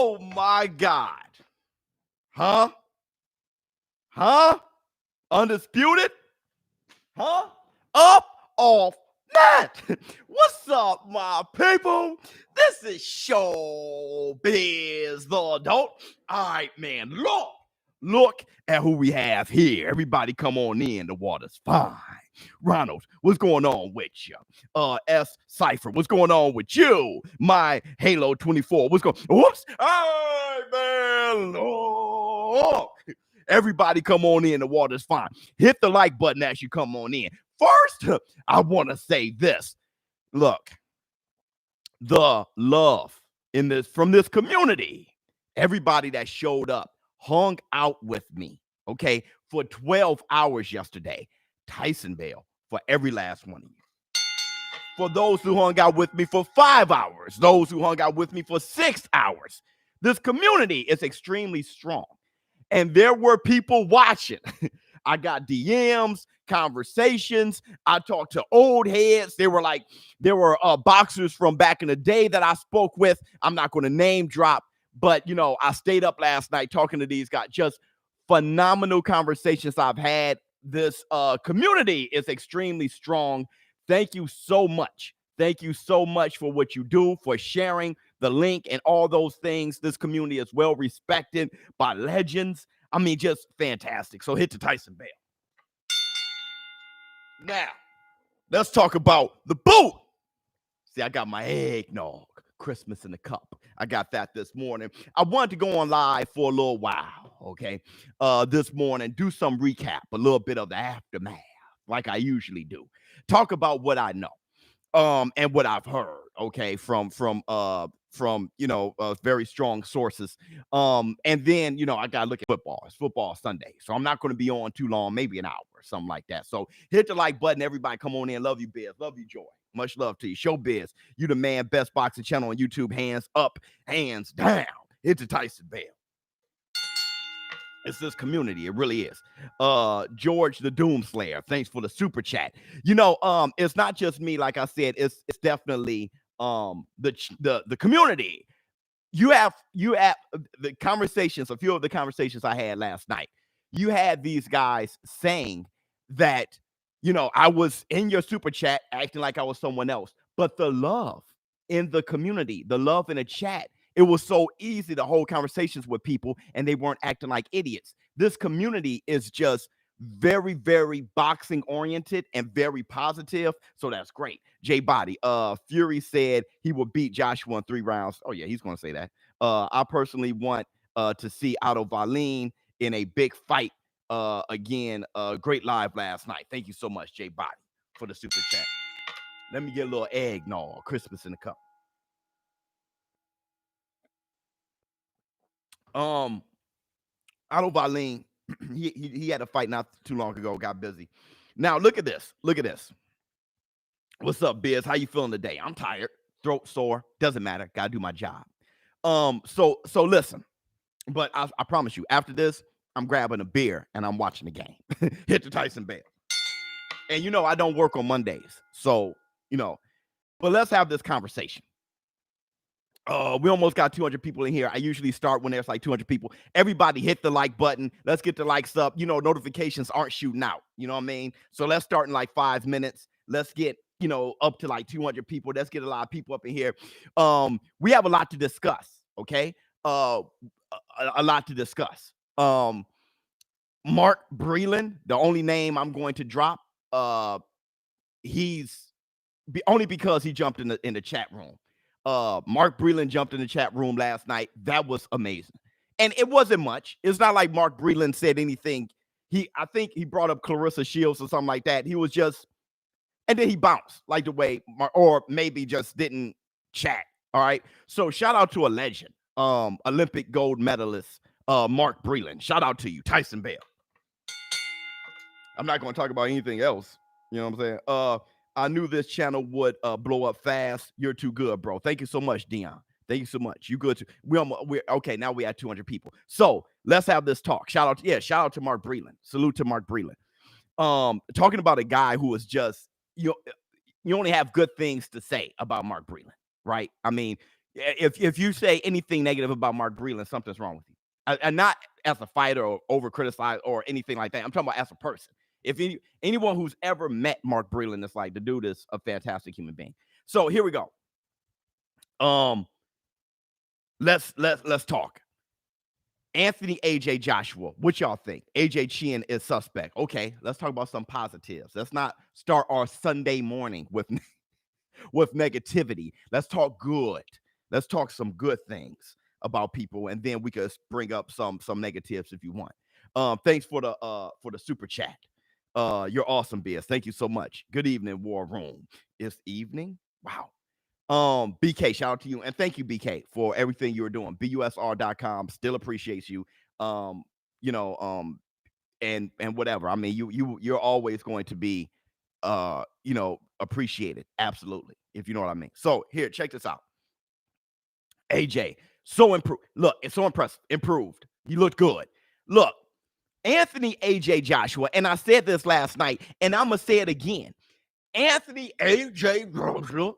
Oh my God. Huh? Undisputed? Up off that. What's up, my people? This is ShowBizz, the adult. All right, man. Look at who we have here. Everybody come on in. The water's fine. Ronald, what's going on with you? S. Cypher, what's going on with you? My Halo 24, what's going on? Whoops. All right, man. Look. Everybody come on in. The water's fine. Hit the like button as you come on in. First, I want to say this. Look, the love from this community, everybody that showed up, hung out with me, okay, for 12 hours yesterday. Tyson Bale for every last one of you. For those who hung out with me for 5 hours, those who hung out with me for 6 hours. This community is extremely strong. And there were people watching. I got DMs, conversations. I talked to old heads. There were boxers from back in the day that I spoke with. I'm not going to name drop, but I stayed up last night talking to these guys. Just phenomenal conversations I've had. This community is extremely strong. Thank you so much. Thank you so much for what you do, for sharing the link and all those things. This community is well respected by legends. I mean, just fantastic. So hit the Tyson Bale. Now, let's talk about the boot. See, I got my eggnog, Christmas in the cup. I got that this morning. I wanted to go on live for a little while, okay? This morning, do some recap, a little bit of the aftermath, like I usually do. Talk about what I know. And what I've heard, okay, from very strong sources. And then, I got to look at football. It's football Sunday. So I'm not going to be on too long, maybe an hour or something like that. So hit the like button. Everybody come on in. Love you, Biz. Love you, Joy. Much love to you. ShowBizz. You the man, best boxing channel on YouTube. Hands up, hands down. Hit the Tyson Bale. It's this community. It really is. George the Doomslayer, thanks for the super chat. It's not just me. Like I said, it's definitely the community. You have the conversations. A few of the conversations I had last night. You had these guys saying that I was in your super chat acting like I was someone else, but the love in the community, the love in the chat. It was so easy to hold conversations with people and they weren't acting like idiots. This community is just very, very boxing oriented and very positive. So that's great. J Body, Fury said he will beat Joshua in 3 rounds. Oh yeah, he's going to say that. I personally want to see Otto Valine in a big fight again. Great live last night. Thank you so much, J Body, for the super chat. Let me get a little eggnog, Christmas in the cup. Otto Valine, he had a fight not too long ago, got busy. Now look at this. What's up, Biz? How you feeling today? I'm tired, throat sore. Doesn't matter. Gotta do my job. So listen, but I promise you, after this, I'm grabbing a beer and I'm watching the game. Hit the Tyson Bale. And I don't work on Mondays, so but let's have this conversation. We almost got 200 people in here. I usually start when there's like 200 people. Everybody hit the like button. Let's get the likes up. Notifications aren't shooting out. You know what I mean? So let's start in like 5 minutes. Let's get, up to like 200 people. Let's get a lot of people up in here. We have a lot to discuss, okay? A lot to discuss. Mark Breland, the only name I'm going to drop, he's only because he jumped in the chat room. Mark Breland jumped in the chat room last night. That was amazing. And it wasn't much. It's not like Mark Breland said anything. I think he brought up Clarissa Shields or something like that. He was just, and then he bounced like the way, or maybe just didn't chat. All right. So shout out to a legend, Olympic gold medalist, Mark Breland. Shout out to you, Tyson Bale. I'm not going to talk about anything else. You know what I'm saying? I knew this channel would blow up fast. You're too good, bro. Thank you so much, Dion. Thank you so much. You good too. We're okay. Now we had 200 people. So let's have this talk. Shout out to Mark Breland. Salute to Mark Breland. Talking about a guy who is just you only have good things to say about Mark Breland, right? I mean, If you say anything negative about Mark Breland, something's wrong with you. And not as a fighter or over criticize or anything like that. I'm talking about as a person. If anyone who's ever met Mark Breland is like, the dude is a fantastic human being. So here we go. Let's talk. Anthony AJ Joshua, what y'all think? AJ Chin is suspect. Okay, let's talk about some positives. Let's not start our Sunday morning with negativity. Let's talk good. Let's talk some good things about people, and then we could bring up some negatives if you want. Thanks for the super chat. You're awesome, Biz. Thank you so much. Good evening, War Room. It's evening. Wow. BK, shout out to you, and thank you, BK, for everything you're doing. BUSR.com still appreciates you. And whatever. I mean, you're always going to be appreciated. Absolutely. If you know what I mean. So here, check this out. AJ, so improved. Look, it's so impressive. Improved. You looked good. Look, Anthony AJ Joshua, and I said this last night, and I'm gonna say it again. Anthony AJ Joshua,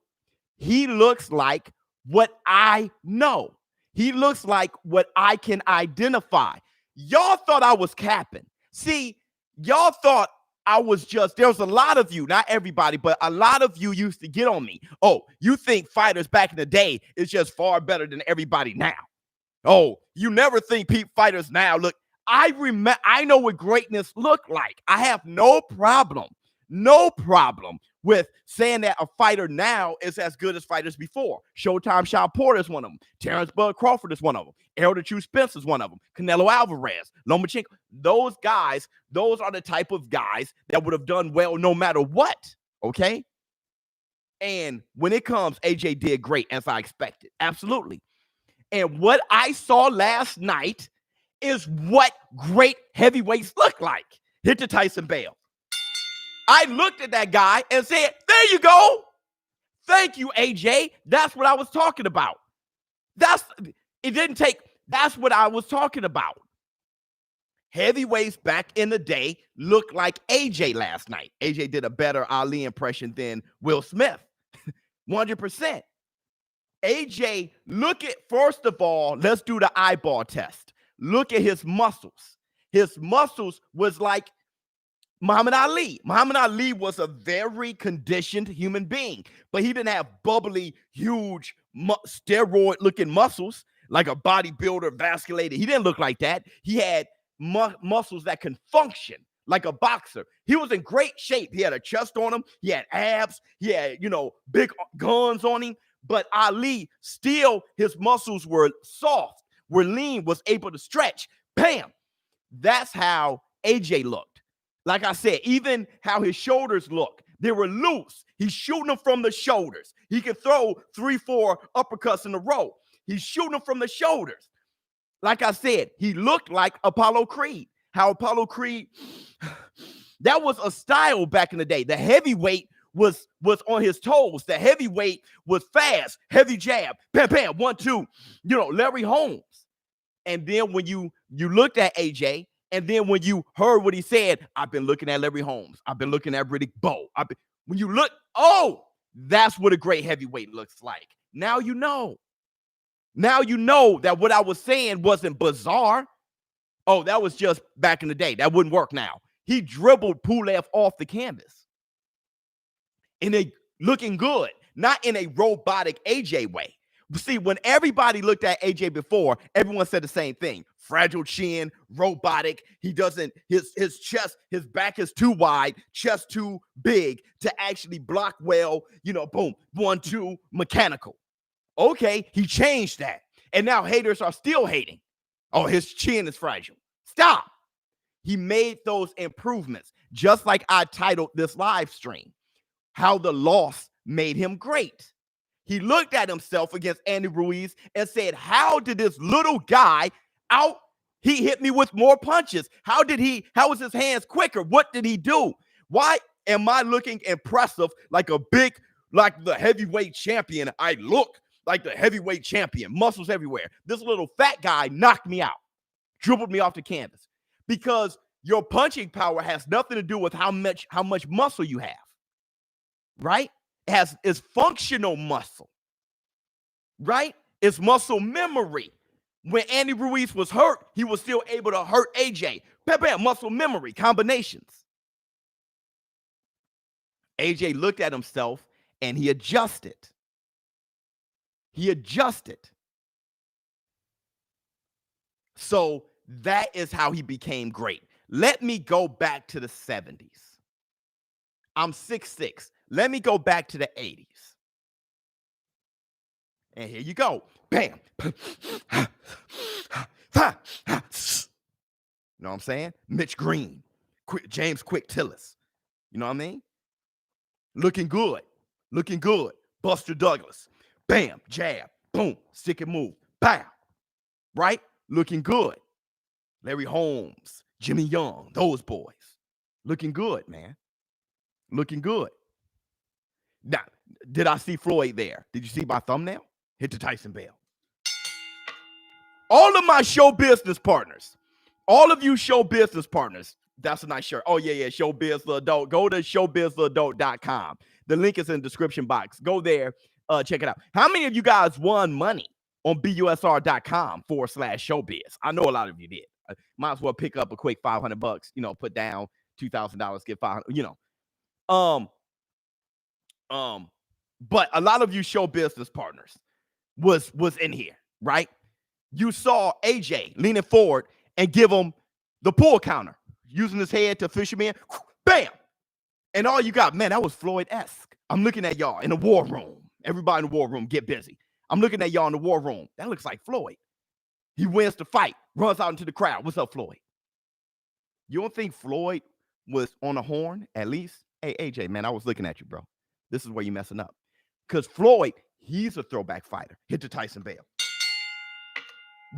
he looks like what I know. He looks like what I can identify. Y'all thought I was capping. See, y'all thought I was just, there's a lot of you, not everybody, but a lot of you used to get on me. Oh, you think fighters back in the day is just far better than everybody now. Oh, you never think fighters now look. I know what greatness look like. I have no problem with saying that a fighter now is as good as fighters before. Showtime Shaw Porter is one of them. Terrence Bud Crawford is one of them. Errol Chu Spence is one of them. Canelo Alvarez, Lomachenko. Those guys, those are the type of guys that would have done well no matter what, okay? And when it comes, AJ did great as I expected. Absolutely. And what I saw last night is what great heavyweights look like. Hit the Tyson Bale. I looked at that guy and said, there you go. Thank you, AJ. That's what I was talking about. That's what I was talking about. Heavyweights back in the day looked like AJ last night. AJ did a better Ali impression than Will Smith. 100%. AJ, first of all, let's do the eyeball test. Look at his muscles. His muscles was like Muhammad Ali. Muhammad Ali was a very conditioned human being, but he didn't have bubbly, huge, steroid-looking muscles like a bodybuilder, vasculated. He didn't look like that. He had muscles that can function like a boxer. He was in great shape. He had a chest on him. He had abs. He had, big guns on him. But Ali, still, his muscles were soft, were lean, was able to stretch. Bam! That's how AJ looked. Like I said, even how his shoulders look, they were loose. He's shooting them from the shoulders. He can throw 3-4 uppercuts in a row. He's shooting them from the shoulders. Like I said, he looked like Apollo Creed. How Apollo Creed, that was a style back in the day. The heavyweight was on his toes. The heavyweight was fast, heavy jab, bam, bam, 1, 2, Larry Holmes. And then when you looked at AJ, and then when you heard what he said, I've been looking at Larry Holmes. I've been looking at Riddick Bowe. When you look, that's what a great heavyweight looks like. Now you know. Now you know that what I was saying wasn't bizarre. Oh, that was just back in the day. That wouldn't work now. He dribbled Pulev off the canvas. Looking good, not in a robotic AJ way. See, when everybody looked at AJ before, everyone said the same thing. Fragile chin, robotic. He doesn't, his chest, his back is too wide, chest too big to actually block well, boom, 1, 2, mechanical. Okay, he changed that. And now haters are still hating. Oh, his chin is fragile. Stop. He made those improvements, just like I titled this live stream, How the Loss Made Him Great. He looked at himself against Andy Ruiz and said, how did this little guy he hit me with more punches? How was his hands quicker? What did he do? Why am I looking impressive like the heavyweight champion? I look like the heavyweight champion, muscles everywhere. This little fat guy knocked me out, dribbled me off the canvas, because your punching power has nothing to do with how much muscle you have, right? It's functional muscle, right? It's muscle memory. When Andy Ruiz was hurt, he was still able to hurt AJ. Bam, bam, muscle memory, combinations. AJ looked at himself and he adjusted. He adjusted. So that is how he became great. Let me go back to the 70s. I'm 6'6". Let me go back to the 80s. And here you go. Bam. You know what I'm saying? Mitch Green, James Quick Tillis. You know what I mean? Looking good. Looking good. Buster Douglas. Bam. Jab. Boom. Stick and move. Bam. Right? Looking good. Larry Holmes. Jimmy Young. Those boys. Looking good, man. Looking good. Now, did I see Floyd there? Did you see my thumbnail? Hit the Tyson bell. All of my show business partners, all of you show business partners, that's a nice shirt. Oh, yeah, ShowBizz the Adult. Go to ShowBizzTheAdult.com. The link is in the description box. Go there, check it out. How many of you guys won money on BUSR.com/showbiz? I know a lot of you did. Might as well pick up a quick $500, put down $2,000, get $500, But a lot of you show business partners was in here, right? You saw AJ leaning forward and give him the pull counter, using his head to fish him in. Bam! And all you got, man, that was Floyd-esque. I'm looking at y'all in the war room. Everybody in the war room, get busy. I'm looking at y'all in the war room. That looks like Floyd. He wins the fight, runs out into the crowd. What's up, Floyd? You don't think Floyd was on a horn at least? Hey, AJ, man, I was looking at you, bro. This is where you're messing up. Because Floyd, he's a throwback fighter. Hit the Tyson bell.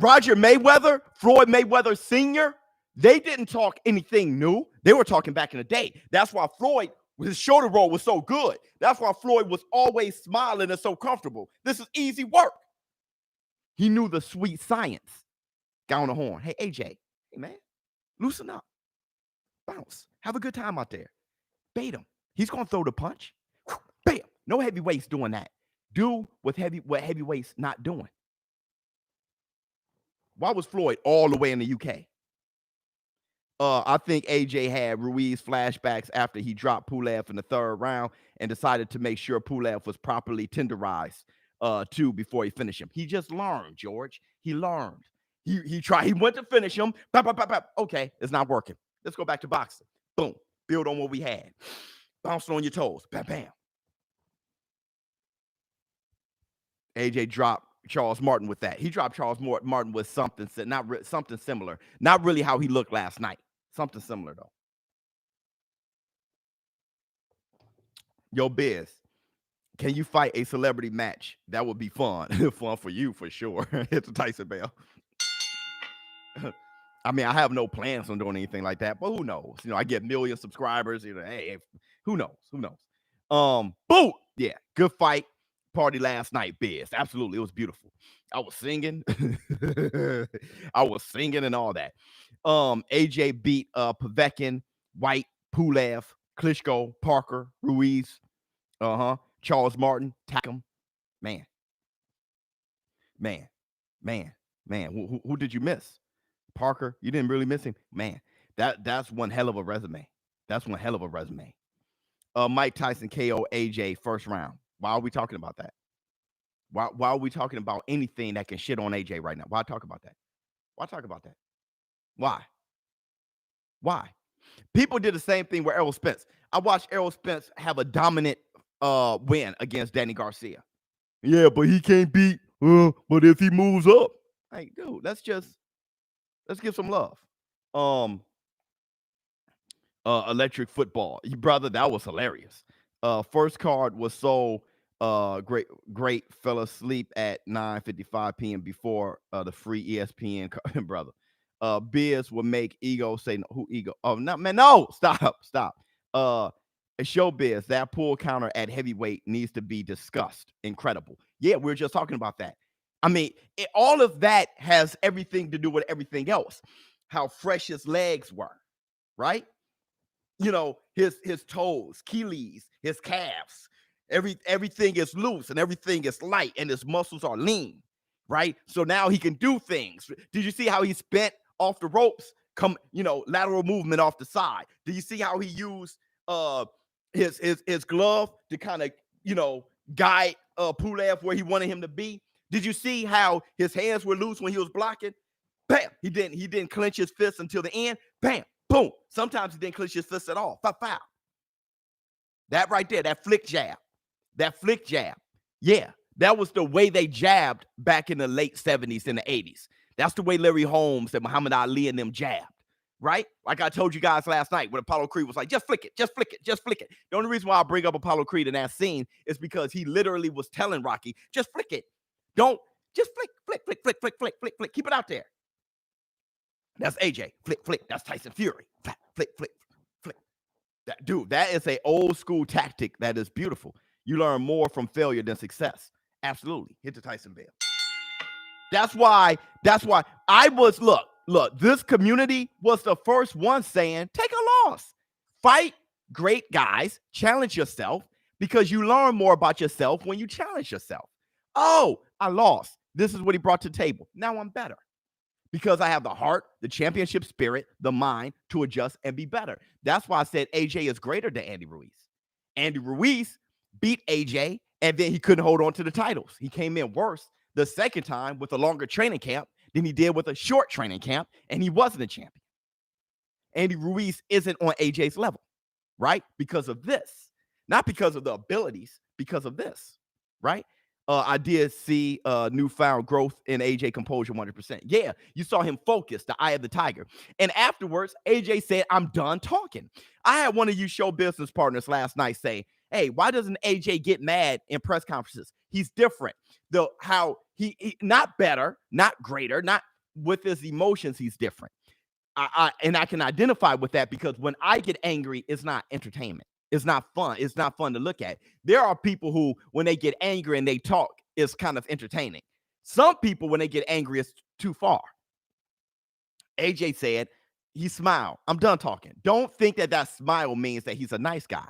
Roger Mayweather, Floyd Mayweather Sr., they didn't talk anything new. They were talking back in the day. That's why Floyd, his shoulder roll was so good. That's why Floyd was always smiling and so comfortable. This is easy work. He knew the sweet science. Got on the horn. Hey, AJ, hey, man, loosen up. Bounce. Have a good time out there. Bait him. He's going to throw the punch. Bam. No heavyweights doing that. Do what heavyweights not doing. Why was Floyd all the way in the UK? I think AJ had Ruiz flashbacks after he dropped Pulev in the third round and decided to make sure Pulev was properly tenderized too before he finished him. He just learned, George. He learned. He tried. He went to finish him. Bap, bap, bap, bap. Okay, it's not working. Let's go back to boxing. Boom. Build on what we had. Bouncing on your toes. Bam, bam. AJ dropped Charles Martin with that. He dropped Charles Martin with something similar. Not really how he looked last night. Something similar, though. Yo, Biz, can you fight a celebrity match? That would be fun. Fun for you, for sure. Hit the Tyson bell. I mean, I have no plans on doing anything like that, but who knows? I get million subscribers. Hey, who knows? Who knows? Boo! Yeah, good fight. Party last night, Biz. Absolutely. It was beautiful. I was singing. I was singing and all that. AJ beat Povetkin, White, Pulev, Klitschko, Parker, Ruiz, Charles Martin, Takam. Man. Who did you miss? Parker, you didn't really miss him. Man, that's one hell of a resume. Mike Tyson KO AJ first round. Why are we talking about that? Why are we talking about anything that can shit on AJ right now? Why talk about that? Why? People did the same thing with Errol Spence. I watched Errol Spence have a dominant win against Danny Garcia. Yeah, but he can't beat. But if he moves up, hey, dude, let's give some love. Electric football, brother, that was hilarious. First card was so great. Fell asleep at 9:55 p.m. before the free ESPN card, brother. Biz will make ego say no. Who ego? Oh no, man, no! Stop. ShowBizz, that pull counter at heavyweight needs to be discussed. Incredible. Yeah, we were just talking about that. I mean, all of that has everything to do with everything else. How fresh his legs were, right? His toes, Achilles, his calves, everything is loose and everything is light and his muscles are lean. right? So now he can do things. Did you see how he spent off the ropes? Lateral movement off the side. Did you see how he used his glove to kind of guide Pulev where he wanted him to be? Did you see how his hands were loose when he was blocking? Bam! He didn't clench his fist until the end. Bam! Boom! Sometimes he didn't clench his fist at all. Foul. That right there, that flick jab. Yeah, that was the way they jabbed back in the late 70s and the 80s. That's the way Larry Holmes and Muhammad Ali and them jabbed, right? Like I told you guys last night when Apollo Creed was like, just flick it. The only reason why I bring up Apollo Creed in that scene is because he literally was telling Rocky, just flick it. Don't, just flick. Keep it out there. That's AJ. Flick. That's Tyson Fury. Flick. That is an old school tactic that is beautiful. You learn more from failure than success. Absolutely. Hit the Tyson bell. That's why I was, look, this community was the first one saying, take a loss. Fight great guys, challenge yourself, because you learn more about yourself when you challenge yourself. Oh, I lost. This is what he brought to the table. Now I'm better. Because I have the heart, the championship spirit, the mind to adjust and be better. That's why I said AJ is greater than Andy Ruiz. Andy Ruiz beat AJ, and then he couldn't hold on to the titles. He came in worse the second time with a longer training camp than he did with a short training camp, and he wasn't a champion. Andy Ruiz isn't on AJ's level, right? Because of this. Not because of the abilities, because of this, right? I did see newfound growth in AJ composure 100%. Yeah, you saw him focus, the eye of the tiger. And afterwards, AJ said, I'm done talking. I had one of you show business partners last night say, hey, why doesn't AJ get mad in press conferences? He's different. How he not better, not greater, not with his emotions, he's different. And I can identify with that because when I get angry, it's not entertainment. It's not fun. It's not fun to look at. There are people who, when they get angry and they talk, it's kind of entertaining. Some people, when they get angry, it's too far. AJ said, he smiled. I'm done talking. Don't think that smile means that he's a nice guy.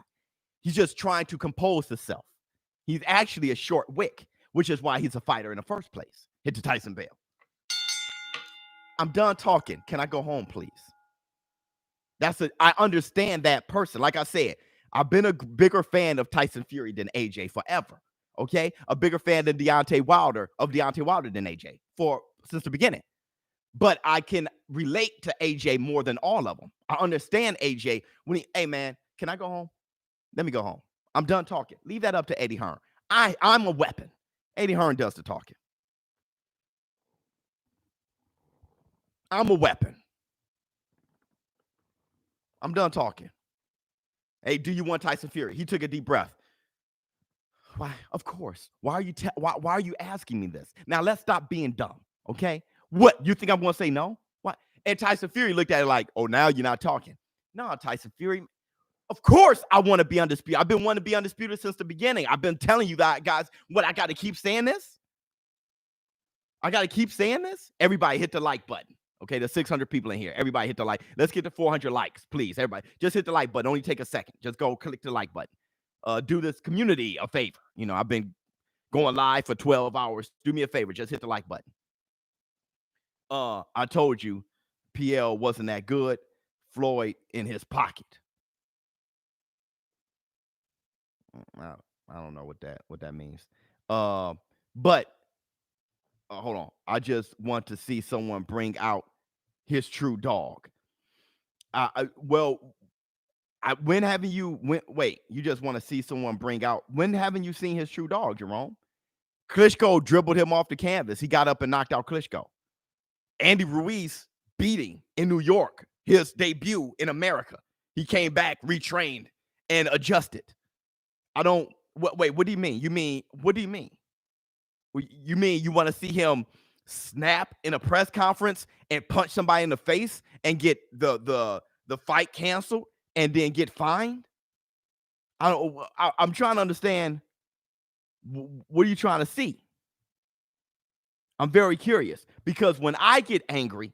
He's just trying to compose himself. He's actually a short wick, which is why he's a fighter in the first place. Hit the Tyson bell. I'm done talking. Can I go home, please? I understand that person. Like I said, I've been a bigger fan of Tyson Fury than AJ forever. Okay, a bigger fan than Deontay Wilder than AJ since the beginning. But I can relate to AJ more than all of them. I understand AJ when hey man, can I go home? Let me go home. I'm done talking. Leave that up to Eddie Hearn. I'm a weapon. Eddie Hearn does the talking. I'm a weapon. I'm done talking. Hey, do you want Tyson Fury? He took a deep breath. Why? Of course. Why are you asking me this? Now let's stop being dumb. Okay. What? You think I'm going to say no? What? And Tyson Fury looked at it like, oh, now you're not talking. No, Tyson Fury. Of course I want to be undisputed. I've been wanting to be undisputed since the beginning. I've been telling you that, guys. What, I got to keep saying this? Everybody hit the like button. Okay, there's 600 people in here. Everybody hit the like. Let's get to 400 likes, please. Everybody, just hit the like button. Only take a second. Just go click the like button. Do this community a favor. I've been going live for 12 hours. Do me a favor. Just hit the like button. I told you PL wasn't that good. Floyd in his pocket. I don't know what that means. But hold on. I just want to see someone bring out his true dog. When haven't you wait, you just want to see someone bring out, when haven't you seen his true dog, Jerome? Klitschko dribbled him off the canvas. He got up and knocked out Klitschko. Andy Ruiz beating in New York, his debut in America. He came back, retrained, and adjusted. What do you mean? What do you mean? You mean you want to see him snap in a press conference and punch somebody in the face and get the fight canceled and then get fined? I'm trying to understand. What are you trying to see? I'm very curious because when I get angry,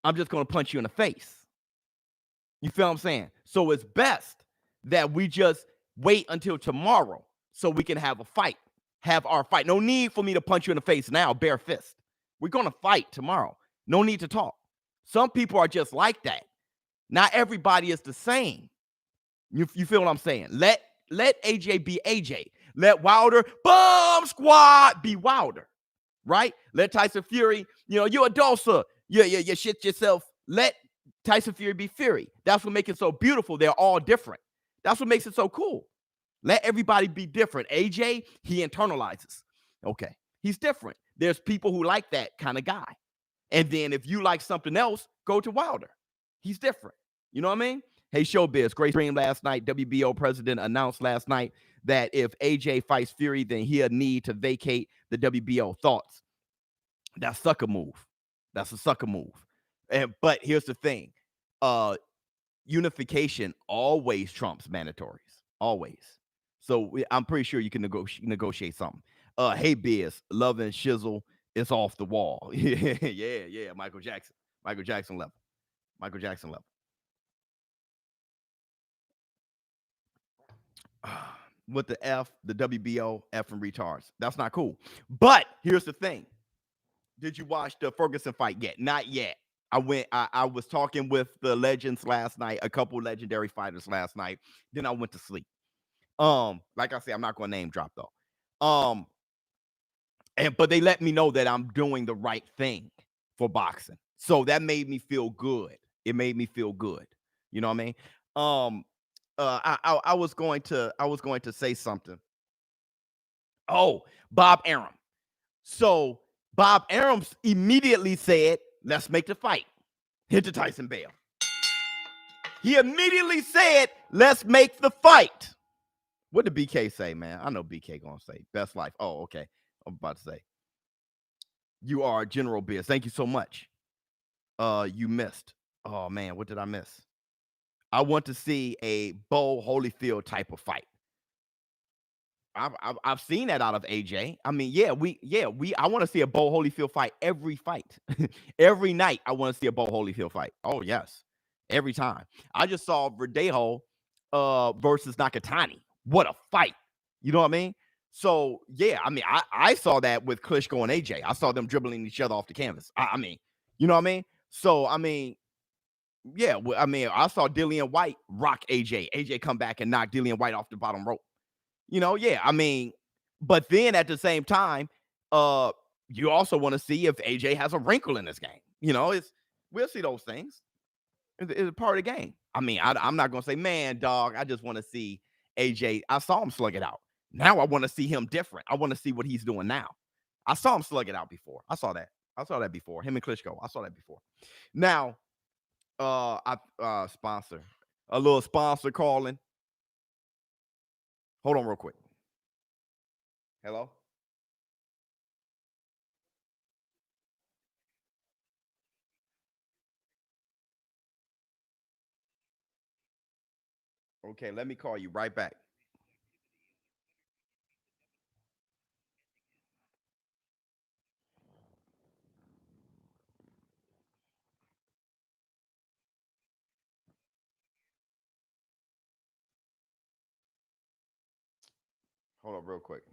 I'm just going to punch you in the face. You feel what I'm saying? So it's best that we just wait until tomorrow so we can have a fight. have our fight. No need for me to punch you in the face now, bare fist. We're going to fight tomorrow. No need to talk. Some people are just like that. Not everybody is the same. You feel what I'm saying? Let AJ be AJ. Let Wilder Bomb Squad be Wilder, right? Let Tyson Fury, you're a Dulce. You shit yourself. Let Tyson Fury be Fury. That's what makes it so beautiful. They're all different. That's what makes it so cool. Let everybody be different. AJ, he internalizes. Okay, he's different. There's people who like that kind of guy. And then if you like something else, go to Wilder. He's different. You know what I mean? Hey, ShowBizz, great stream last night. WBO president announced last night that if AJ fights Fury, then he'll need to vacate the WBO. Thoughts? That's sucker move. That's a sucker move. But here's the thing. Unification always trumps mandatories. Always. So I'm pretty sure you can negotiate something. Hey, Biz, Love and Shizzle is off the wall. yeah. Michael Jackson level. With the F, the WBO, F and retards. That's not cool. But here's the thing. Did you watch the Ferguson fight yet? Not yet. I was talking with the legends last night, a couple legendary fighters last night. Then I went to sleep. Like I said, I'm not going to name drop though. But they let me know that I'm doing the right thing for boxing. So that made me feel good. It made me feel good. You know what I mean? I was going to say something. Oh, Bob Arum. So Bob Arum immediately said, let's make the fight. Hit the Tyson Bale. He immediately said, let's make the fight. What did BK say, man? I know BK gonna say best life. Oh, okay. I'm about to say. You are General Biz. Thank you so much. You missed. Oh man, what did I miss? I want to see a Bo Holyfield type of fight. I've seen that out of AJ. I mean, I want to see a Bo Holyfield fight every fight. Every night I want to see a Bo Holyfield fight. Oh, yes. Every time. I just saw Verdejo versus Nakatani. What a fight. You know what I mean? So, yeah, I mean, I saw that with Klitschko and AJ. I saw them dribbling each other off the canvas. I mean, you know what I mean? So, I mean, yeah, I saw Dillian White rock AJ. AJ come back and knock Dillian White off the bottom rope. Yeah, I mean, but then at the same time, you also want to see if AJ has a wrinkle in this game. We'll see those things. It's part of the game. I mean, I'm not gonna say, man, dog, I just want to see AJ. I saw him slug it out. Now I want to see him different. I want to see what he's doing now. I saw him slug it out before. I saw that before. Him and Klitschko. I saw that before. Now, sponsor. A little sponsor calling. Hold on real quick. Hello? Okay, let me call you right back. Hold on real quick.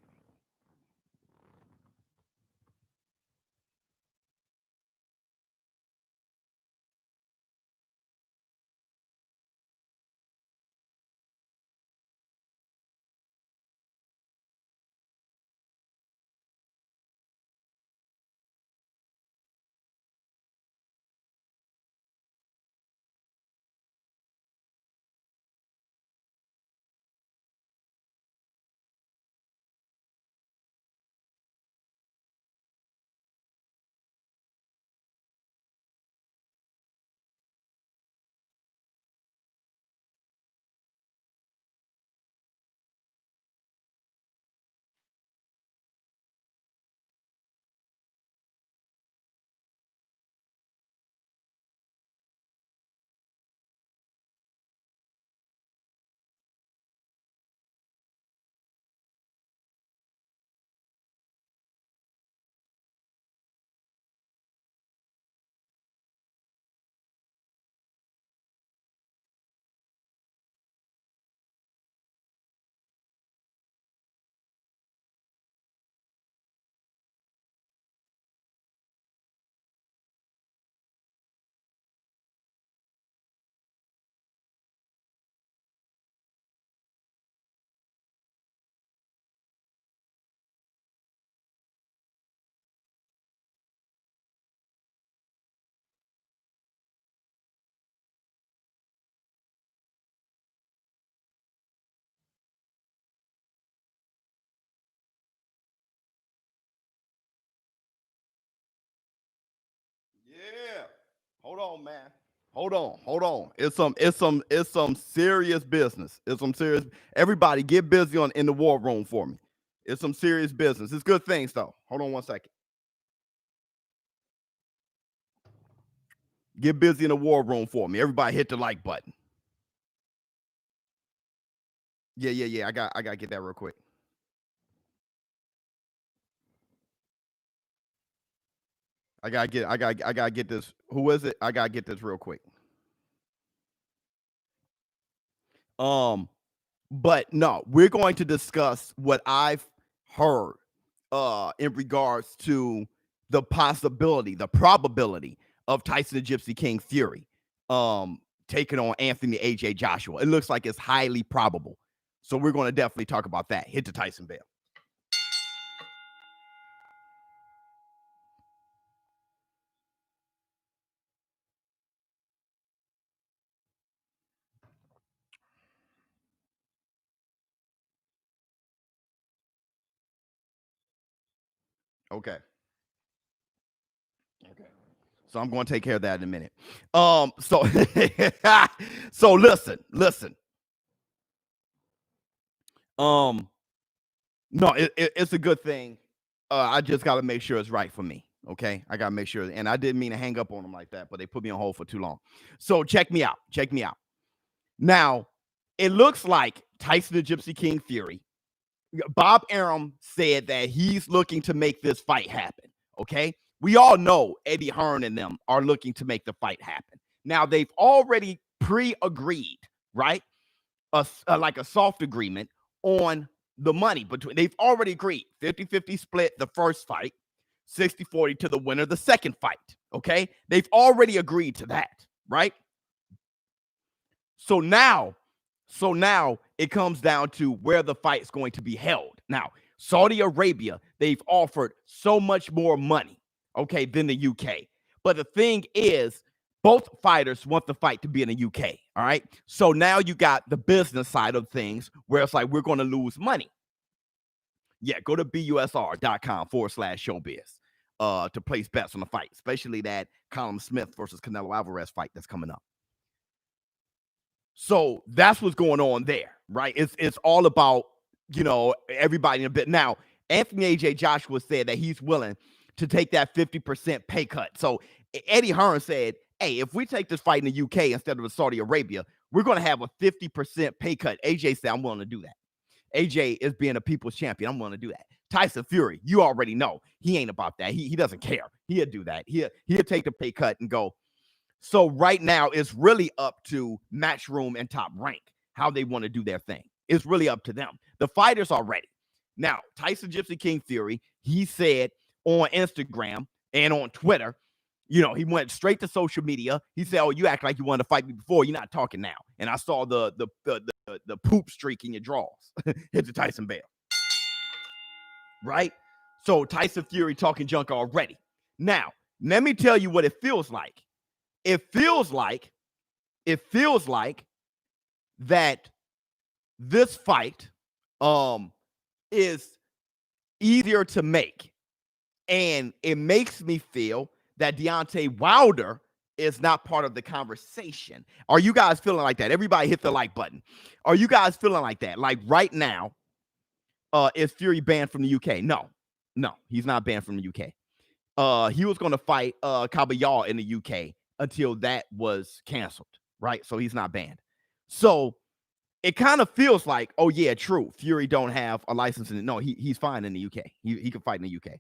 Hold on, man. Hold on. It's some serious business. It's some serious. Everybody get busy in the war room for me. It's some serious business. It's good things though. Hold on 1 second. Get busy in the war room for me. Everybody hit the like button. Yeah. I gotta get that real quick. I gotta get this. Who is it? I gotta get this real quick. But no, we're going to discuss what I've heard in regards to the possibility, the probability of Tyson the Gypsy King Fury taking on Anthony AJ Joshua. It looks like it's highly probable. So we're going to definitely talk about that. Hit the Tyson bell. Okay. So I'm going to take care of that in a minute. So so listen. No, it's a good thing. I just got to make sure it's right for me. Okay, I got to make sure. And I didn't mean to hang up on them like that, but they put me on hold for too long. So check me out. Now, it looks like Tyson the Gypsy King Fury, Bob Arum said that he's looking to make this fight happen. Okay, we all know Eddie Hearn and them are looking to make the fight happen. Now, they've already pre-agreed, right? Like a soft agreement on the money between. They've already agreed 50-50 split the first fight, 60-40 to the winner the second fight. Okay, they've already agreed to that, right? So now it comes down to where the fight's going to be held. Now, Saudi Arabia, they've offered so much more money, okay, than the UK. But the thing is, both fighters want the fight to be in the UK, all right? So now you got the business side of things where it's like, we're going to lose money. Yeah, go to busr.com/showbiz to place bets on the fight, especially that Callum Smith versus Canelo Alvarez fight that's coming up. So that's what's going on there, right? It's all about, everybody in a bit. Now, Anthony AJ Joshua said that he's willing to take that 50% pay cut. So Eddie Hearn said, hey, if we take this fight in the UK instead of Saudi Arabia, we're going to have a 50% pay cut. AJ said, I'm willing to do that. AJ is being a people's champion. I'm willing to do that. Tyson Fury, you already know he ain't about that. He doesn't care. He'll do that. He'll take the pay cut and go. So right now, it's really up to Matchroom and Top Rank how they want to do their thing. It's really up to them. The fighters are ready. Now, Tyson Gypsy King Fury, he said on Instagram and on Twitter, he went straight to social media. He said, oh, you act like you wanted to fight me before. You're not talking now. And I saw the poop streak in your drawers. Hit the Tyson bell. Right? So Tyson Fury talking junk already. Now, let me tell you what it feels like. It feels like that this fight is easier to make. And it makes me feel that Deontay Wilder is not part of the conversation. Are you guys feeling like that? Everybody hit the like button. Are you guys feeling like that? Like right now, is Fury banned from the UK? No, he's not banned from the UK. He was going to fight Kabayal in the UK until that was canceled, right? So he's not banned. So it kind of feels like, oh yeah, true. Fury don't have a license in it. No, he's fine in the UK. He can fight in the UK.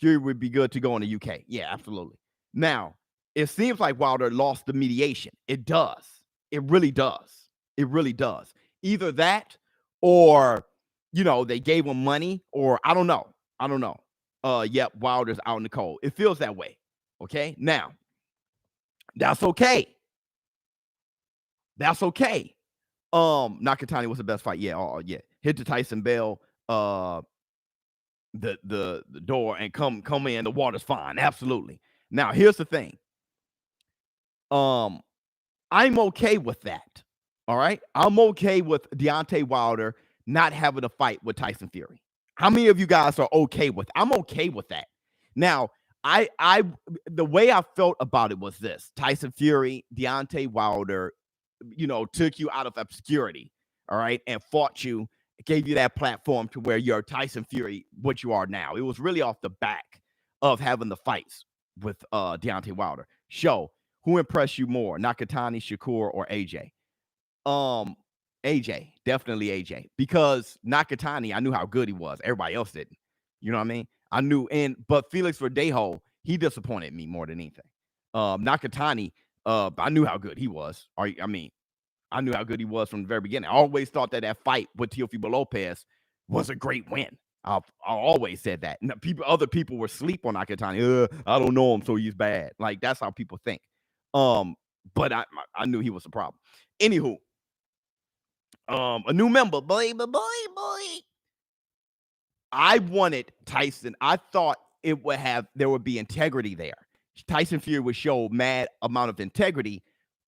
Fury would be good to go in the UK. Yeah, absolutely. Now, it seems like Wilder lost the mediation. It does. It really does. Either that or, they gave him money or I don't know. Yep, Wilder's out in the cold. It feels that way. Okay, now that's okay. Nakatani was the best fight. Yeah, yeah. Hit the Tyson bell, the door and come in. The water's fine. Absolutely. Now here's the thing. I'm okay with that. All right, I'm okay with Deontay Wilder not having a fight with Tyson Fury. How many of you guys are okay with? I'm okay with that. Now, The way I felt about it was this: Tyson Fury, Deontay Wilder, took you out of obscurity, all right, and fought you, gave you that platform to where you're Tyson Fury, what you are now. It was really off the back of having the fights with Deontay Wilder. Show, who impressed you more, Nakatani, Shakur, or AJ? AJ, definitely AJ, because Nakatani, I knew how good he was. Everybody else didn't. You know what I mean? I knew, but Felix Verdejo, he disappointed me more than anything. Nakatani, I knew how good he was. I knew how good he was from the very beginning. I always thought that fight with Teofimo Lopez was a great win. I always said that. Other people were asleep on Nakatani. I don't know him, so he's bad. Like, that's how people think. But I knew he was a problem. Anywho, a new member, boy. I wanted Tyson. I thought there would be integrity there. Tyson Fury would show mad amount of integrity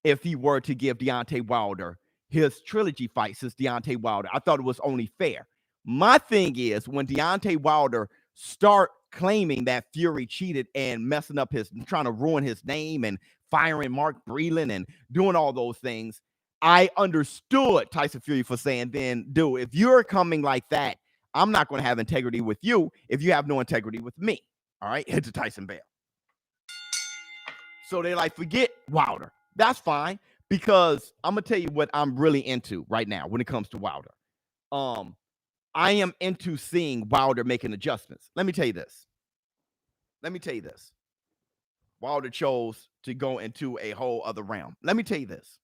if he were to give Deontay Wilder his trilogy fight since Deontay Wilder. I thought it was only fair. My thing is, when Deontay Wilder start claiming that Fury cheated and messing up trying to ruin his name and firing Mark Breland and doing all those things, I understood Tyson Fury for saying, then, dude, if you're coming like that, I'm not going to have integrity with you if you have no integrity with me. All right, head to Tyson Bale. So they're like, forget Wilder. That's fine, because I'm going to tell you what I'm really into right now when it comes to Wilder. I am into seeing Wilder making adjustments. Let me tell you this. Wilder chose to go into a whole other realm. Let me tell you this.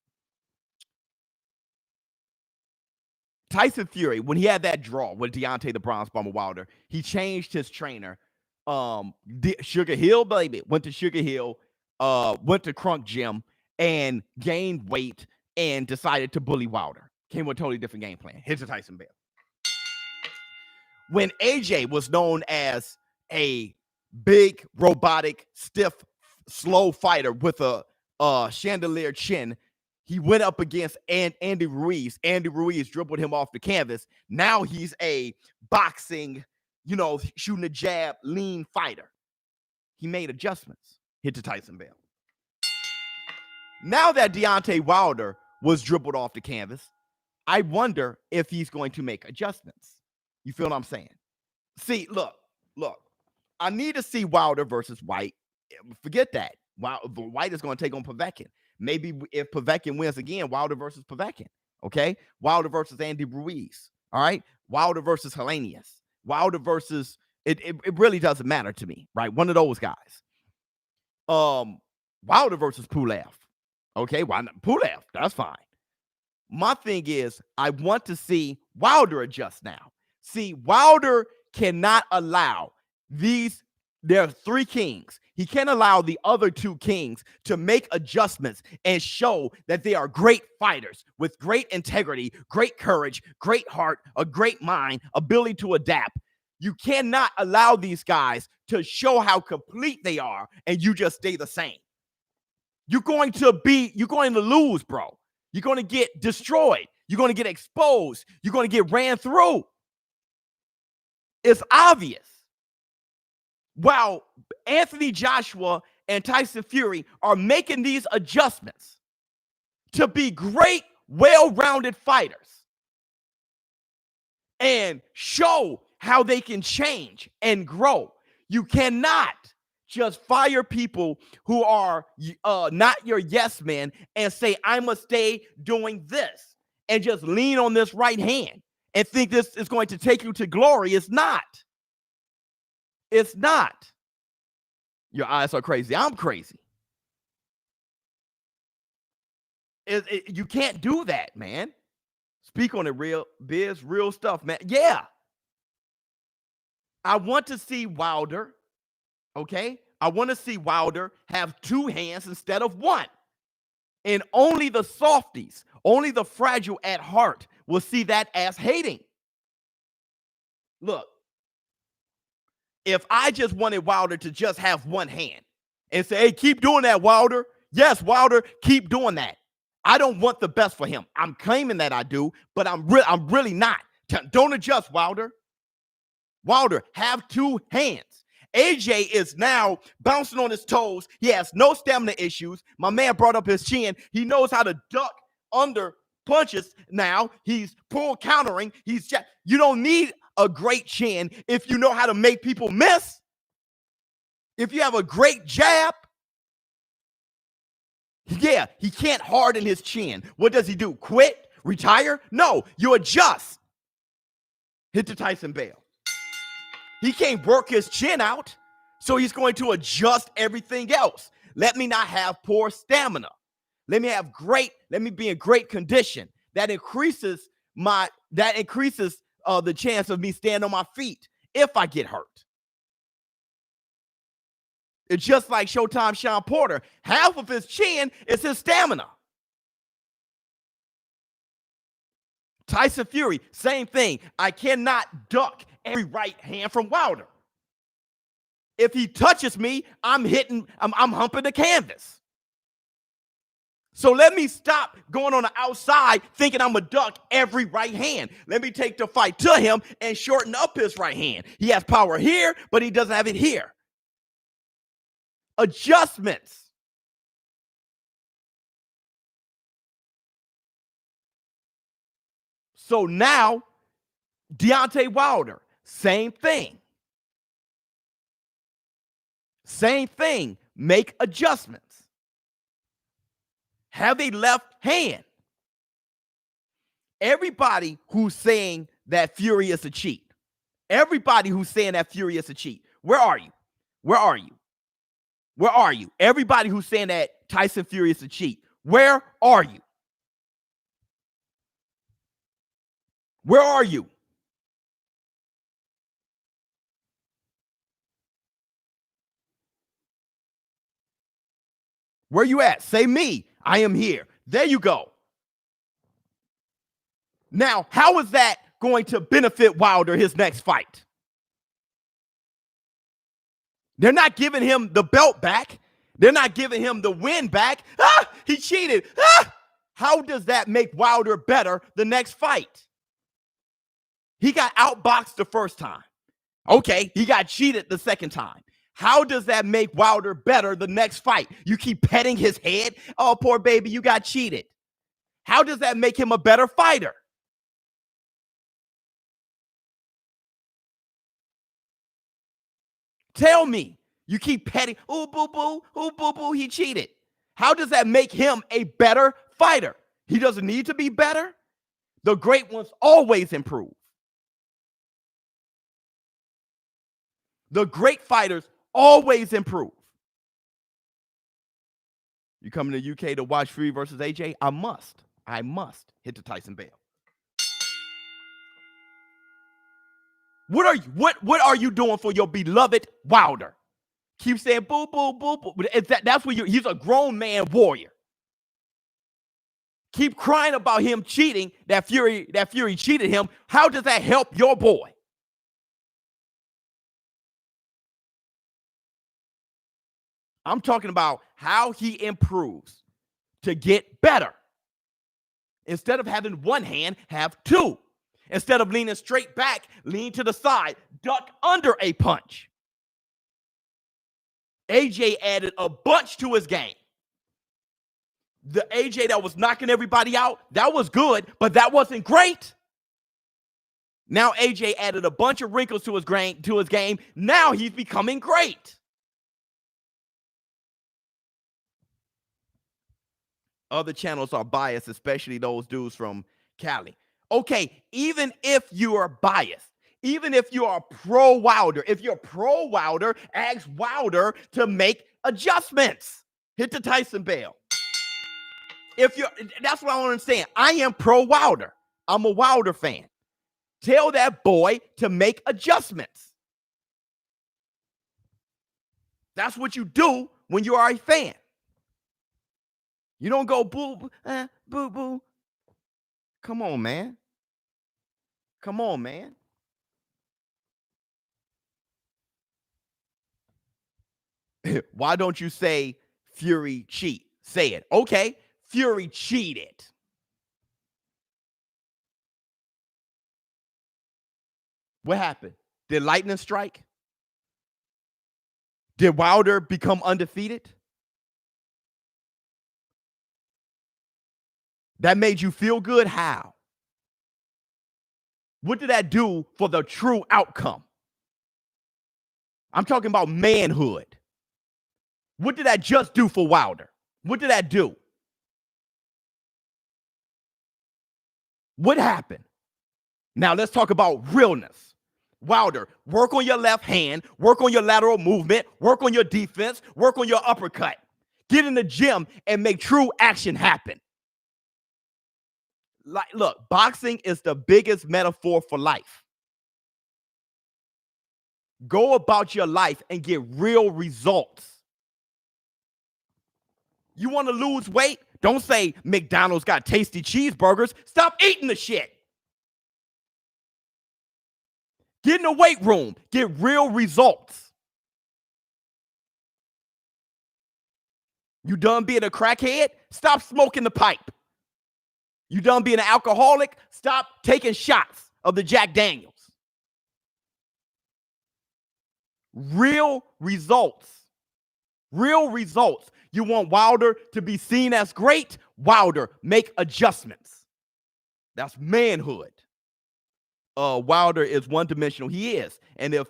Tyson Fury, when he had that draw with Deontay the Bronze Bomber Wilder, he changed his trainer. Sugar Hill, baby, went to Sugar Hill, went to Crunk Gym and gained weight and decided to bully Wilder. Came with a totally different game plan. Here's a Tyson Bale. When AJ was known as a big, robotic, stiff, slow fighter with a chandelier chin, he went up against Andy Ruiz. Andy Ruiz dribbled him off the canvas. Now he's a boxing, shooting a jab, lean fighter. He made adjustments. Hit to Tyson Bale. Now that Deontay Wilder was dribbled off the canvas, I wonder if he's going to make adjustments. You feel what I'm saying? See, look. I need to see Wilder versus White. Forget that. White is going to take on Povetkin. Maybe if Povetkin wins again, Wilder versus Povetkin. Okay? Wilder versus Andy Ruiz. All right? Wilder versus Helenius. Wilder versus it really doesn't matter to me, right? One of those guys. Wilder versus Pulev. Okay, why not? Pulev, that's fine. My thing is, I want to see Wilder adjust now. See, Wilder cannot allow there are three kings. He can't allow the other two kings to make adjustments and show that they are great fighters with great integrity, great courage, great heart, a great mind, ability to adapt. You cannot allow these guys to show how complete they are and you just stay the same. You're going to lose, bro. You're going to get destroyed. You're going to get exposed. You're going to get ran through. It's obvious. While Anthony Joshua and Tyson Fury are making these adjustments to be great, well-rounded fighters and show how they can change and grow. You cannot just fire people who are not your yes men and say, I must stay doing this and just lean on this right hand and think this is going to take you to glory. It's not. It's not. Your eyes are crazy. I'm crazy. You can't do that, man. Speak on it, real biz, real stuff, man. Yeah. I want to see Wilder, okay? I want to see Wilder have two hands instead of one. And only the softies, only the fragile at heart will see that as hating. Look, if I just wanted Wilder to just have one hand and say, hey, keep doing that, Wilder. Yes, Wilder, keep doing that. I don't want the best for him. I'm claiming that I do, but I'm really not. Don't adjust, Wilder. Wilder, have two hands AJ is now bouncing on his toes. He has no stamina issues. My man brought up his chin. He knows how to duck under punches now. He's pull countering. You don't need a great chin if you know how to make people miss. If you have a great jab, yeah, he can't harden his chin. What does he do? Quit? Retire? No, you adjust. Hit the Tyson Bale. He can't work his chin out, so he's going to adjust everything else. Let me not have poor stamina. Let me be in great condition. That increases the chance of me standing on my feet if I get hurt. It's just like Showtime Sean Porter. Half of his chin is his stamina. Tyson Fury, same thing. I cannot duck every right hand from Wilder. If he touches me, I'm humping the canvas. So let me stop going on the outside thinking I'm going to duck every right hand. Let me take the fight to him and shorten up his right hand. He has power here, but he doesn't have it here. Adjustments. So now, Deontay Wilder, same thing. Same thing. Make adjustments. Have a left hand. Everybody who's saying that Fury is a cheat. Everybody who's saying that Fury is a cheat. Where are you? Where are you? Where are you? Everybody who's saying that Tyson Fury is a cheat. Where are you? Where are you? Where you at? Say me. I am here. There you go. Now, how is that going to benefit Wilder his next fight? They're not giving him the belt back. They're not giving him the win back. He cheated. How does that make Wilder better the next fight? He got outboxed the first time. Okay, he got cheated the second time. How does that make Wilder better the next fight? You keep petting his head. Oh, poor baby, you got cheated. How does that make him a better fighter? Tell me. You keep petting. Oh, boo-boo. Oh, boo-boo. He cheated. How does that make him a better fighter? He doesn't need to be better. The great ones always improve. The great fighters always improve. You coming to the UK to watch Fury versus AJ? I must hit the Tyson Bale. What are you doing for your beloved Wilder? Keep saying boo, boo, boo, boo. That's what he's a grown man warrior. Keep crying about him cheating, that Fury cheated him. How does that help your boy? I'm talking about how he improves to get better. Instead of having one hand, have two. Instead of leaning straight back, lean to the side, duck under a punch. AJ added a bunch to his game. The AJ that was knocking everybody out, that was good, but that wasn't great. Now AJ added a bunch of wrinkles to his game. Now he's becoming great. Other channels are biased, especially those dudes from Cali. Okay, even if you are biased, even if you are pro-Wilder, if you're pro-Wilder, ask Wilder to make adjustments. Hit the Tyson Bale. That's what I don't understand. I am pro-Wilder. I'm a Wilder fan. Tell that boy to make adjustments. That's what you do when you are a fan. You don't go boo, boo, boo. Come on, man. Come on, man. Why don't you say Fury cheat? Say it. Okay, Fury cheated. What happened? Did lightning strike? Did Wilder become undefeated? That made you feel good? How? What did that do for the true outcome? I'm talking about manhood. What did that just do for Wilder? What did that do? What happened? Now let's talk about realness. Wilder, work on your left hand, work on your lateral movement, work on your defense, work on your uppercut. Get in the gym and make true action happen. Like, look, boxing is the biggest metaphor for life. Go about your life and get real results. You want to lose weight? Don't say McDonald's got tasty cheeseburgers. Stop eating the shit. Get in the weight room. Get real results. You done being a crackhead? Stop smoking the pipe. You done being an alcoholic? Stop taking shots of the Jack Daniels. Real results. Real results. You want Wilder to be seen as great? Wilder, make adjustments. That's manhood. Wilder is one-dimensional. He is. And if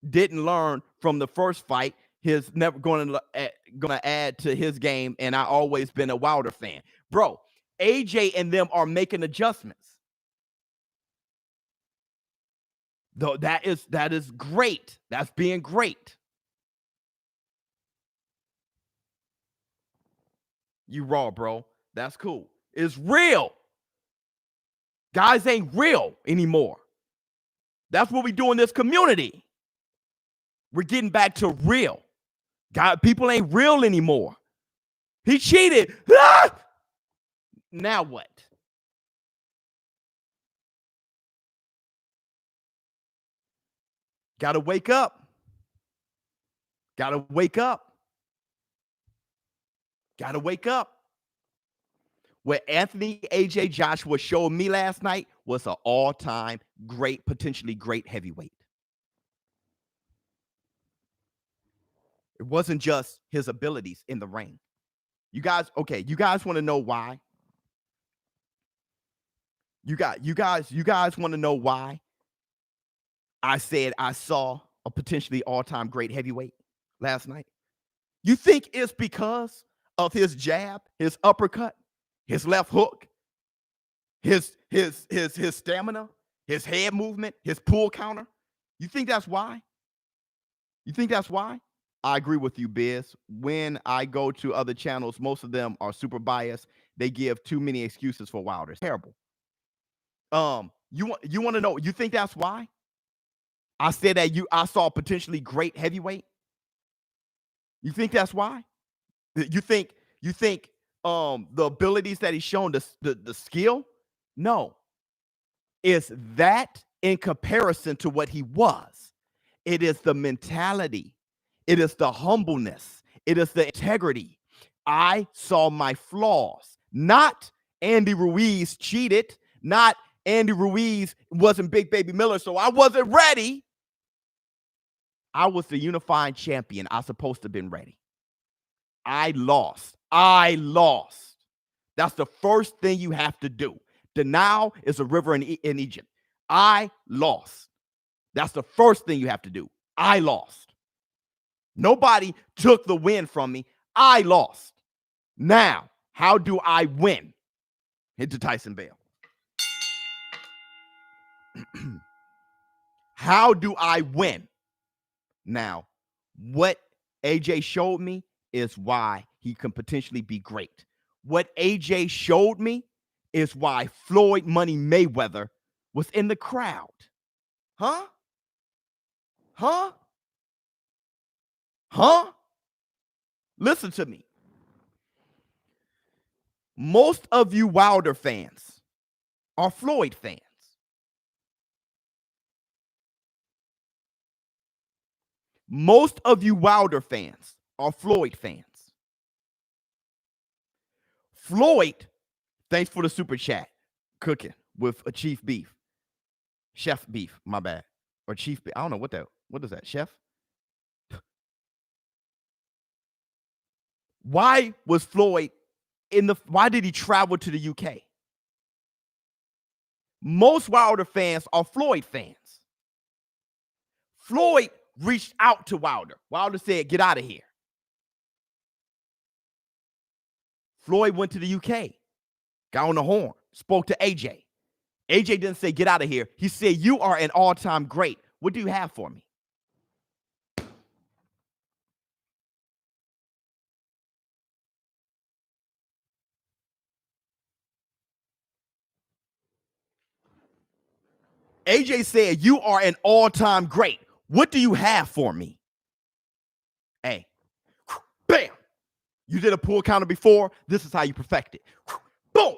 didn't learn from the first fight, he's never going to add to his game, and I always been a Wilder fan. Bro, AJ and them are making adjustments. Though that is great. That's being great. You raw, bro. That's cool. It's real. Guys ain't real anymore. That's what we do in this community. We're getting back to real. God, people ain't real anymore. He cheated. Ah! Now what? Gotta wake up. Gotta wake up. Gotta wake up. What Anthony AJ Joshua showed me last night was an all-time great, potentially great heavyweight. It wasn't just his abilities in the ring. You guys want to know why? You guys want to know why I said I saw a potentially all-time great heavyweight last night? You think it's because of his jab, his uppercut, his left hook, his stamina, his head movement, his pull counter? You think that's why? You think that's why? I agree with you, Biz. When I go to other channels, most of them are super biased. They give too many excuses for Wilder. It's terrible. You want to know? You think that's why? I said that I saw a potentially great heavyweight. You think that's why? You think the abilities that he's shown, the skill? No. It's that in comparison to what he was. It is the mentality. It is the humbleness. It is the integrity. I saw my flaws. Not Andy Ruiz cheated. Not Andy Ruiz wasn't Big Baby Miller, so I wasn't ready. I was the unifying champion. I was supposed to have been ready. I lost. That's the first thing you have to do. Denial is a river in Egypt. I lost. That's the first thing you have to do. I lost. Nobody took the win from me. I lost. Now, how do I win? Hit to Tyson Bale. How do I win? Now, what AJ showed me is why he can potentially be great. What AJ showed me is why Floyd Money Mayweather was in the crowd. Huh? Listen to me. Most of you Wilder fans are Floyd fans. Most of you Wilder fans are Floyd fans. Floyd, thanks for the super chat. Cooking with a Chief Beef. Chef Beef, my bad. Or Chief Beef. I don't know what is that? Chef? Why was Floyd why did he travel to the UK? Most Wilder fans are Floyd fans. Floyd reached out to Wilder. Wilder said, get out of here. Floyd went to the UK, got on the horn, spoke to AJ. AJ didn't say, get out of here. He said, you are an all-time great. What do you have for me? AJ said, you are an all-time great. What do you have for me? Hey, bam. You did a pull counter before. This is how you perfect it. Boom.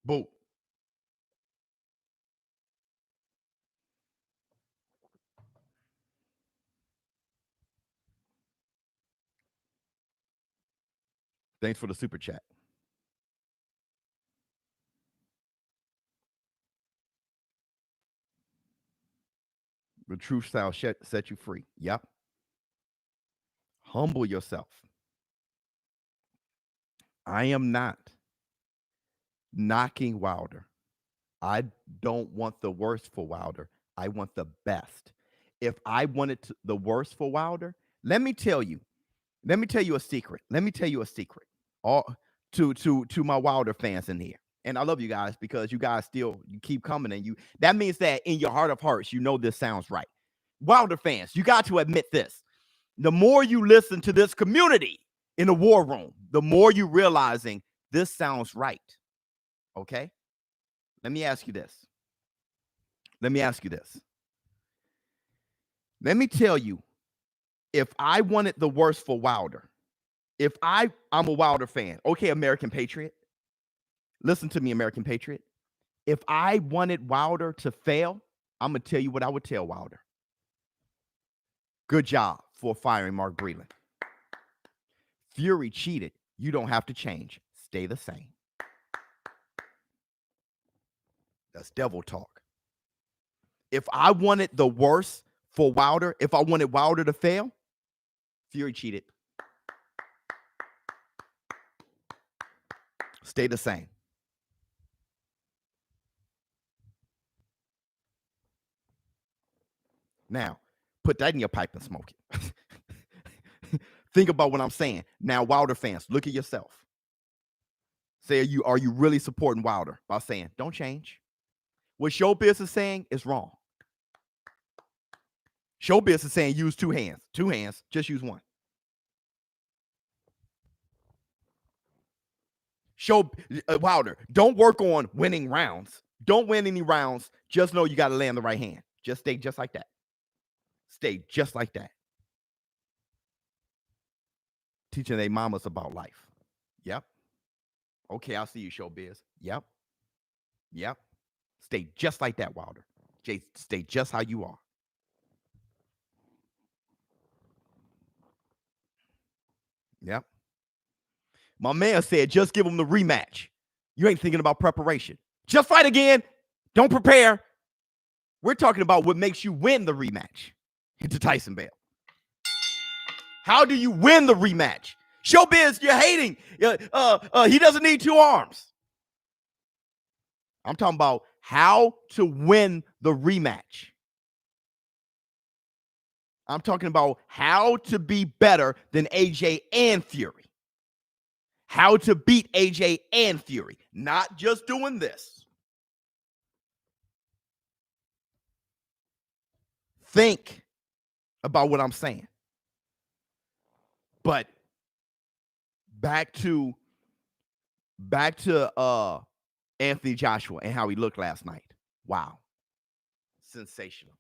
Boom. Thanks for the super chat. The truth shall set you free. Yep. Humble yourself. I am not knocking Wilder. I don't want the worst for Wilder. I want the best. If I wanted the worst for Wilder, let me tell you a secret. All to my Wilder fans in here. And I love you guys because you guys you keep coming, and that means that in your heart of hearts, you know this sounds right. Wilder fans, you got to admit this. The more you listen to this community in the war room, the more you realizing this sounds right. Okay? Let me ask you this. Let me tell you, if I wanted the worst for Wilder, if I'm a Wilder fan, okay, American Patriot, listen to me, American Patriot. If I wanted Wilder to fail, I'm going to tell you what I would tell Wilder. Good job for firing Mark Breland. Fury cheated. You don't have to change. Stay the same. That's devil talk. If I wanted the worst for Wilder, if I wanted Wilder to fail, Fury cheated. Stay the same. Now, put that in your pipe and smoke it. Think about what I'm saying. Now, Wilder fans, look at yourself. Say, are you really supporting Wilder by saying, don't change? What ShowBizz is saying is wrong. ShowBizz is saying use two hands. Two hands, just use one. Wilder, don't work on winning rounds. Don't win any rounds. Just know you got to land the right hand. Just stay just like that. Stay just like that. Teaching their mamas about life. Yep. Okay, I'll see you, ShowBizz. Yep. Stay just like that, Wilder. Stay just how you are. Yep. My man said, just give him the rematch. You ain't thinking about preparation. Just fight again. Don't prepare. We're talking about what makes you win the rematch. Into Tyson Bale. How do you win the rematch? ShowBizz, you're hating. He doesn't need two arms. I'm talking about how to win the rematch. I'm talking about how to be better than AJ and Fury. How to beat AJ and Fury. Not just doing this. Think about what I'm saying. But back to Anthony Joshua and how he looked last night. Wow. Sensational.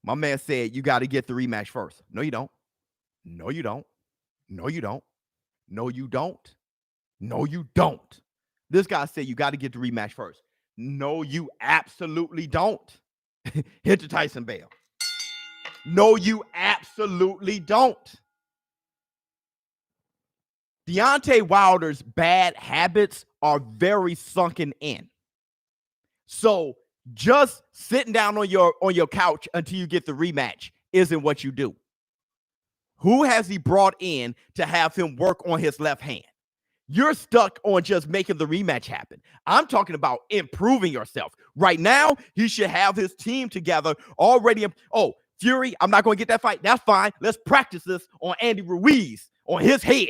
My man said you got to get the rematch first. No, you don't. This guy said you got to get the rematch first. No, you absolutely don't. Hit the Tyson Bale. No, you absolutely don't. Deontay Wilder's bad habits are very sunken in. So just sitting down on your couch until you get the rematch isn't what you do. Who has he brought in to have him work on his left hand? You're stuck on just making the rematch happen. I'm talking about improving yourself. Right now, he should have his team together already. Oh, Fury, I'm not going to get that fight. That's fine. Let's practice this on Andy Ruiz, on his head.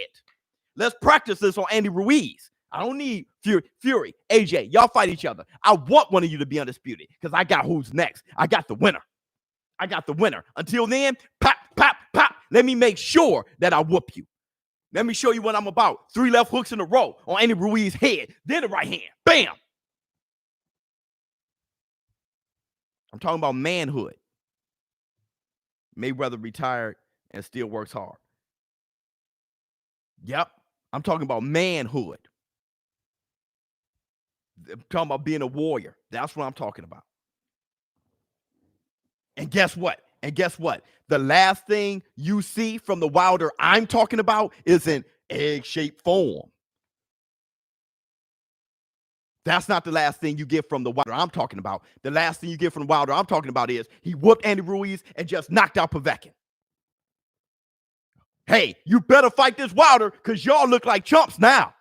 Let's practice this on Andy Ruiz. I don't need Fury, AJ. Y'all fight each other. I want one of you to be undisputed because I got who's next. I got the winner. I got the winner. Until then, pop, pop, pop. Let me make sure that I whoop you. Let me show you what I'm about. 3 left hooks in a row on Andy Ruiz's head. Then the right hand. Bam. I'm talking about manhood. Mayweather retired and still works hard. Yep. I'm talking about manhood. I'm talking about being a warrior. That's what I'm talking about. And guess what? The last thing you see from the Wilder I'm talking about is in egg-shaped form. That's not the last thing you get from the Wilder I'm talking about. The last thing you get from the Wilder I'm talking about is he whooped Andy Ruiz and just knocked out Povetkin. Hey, you better fight this Wilder because y'all look like chumps now.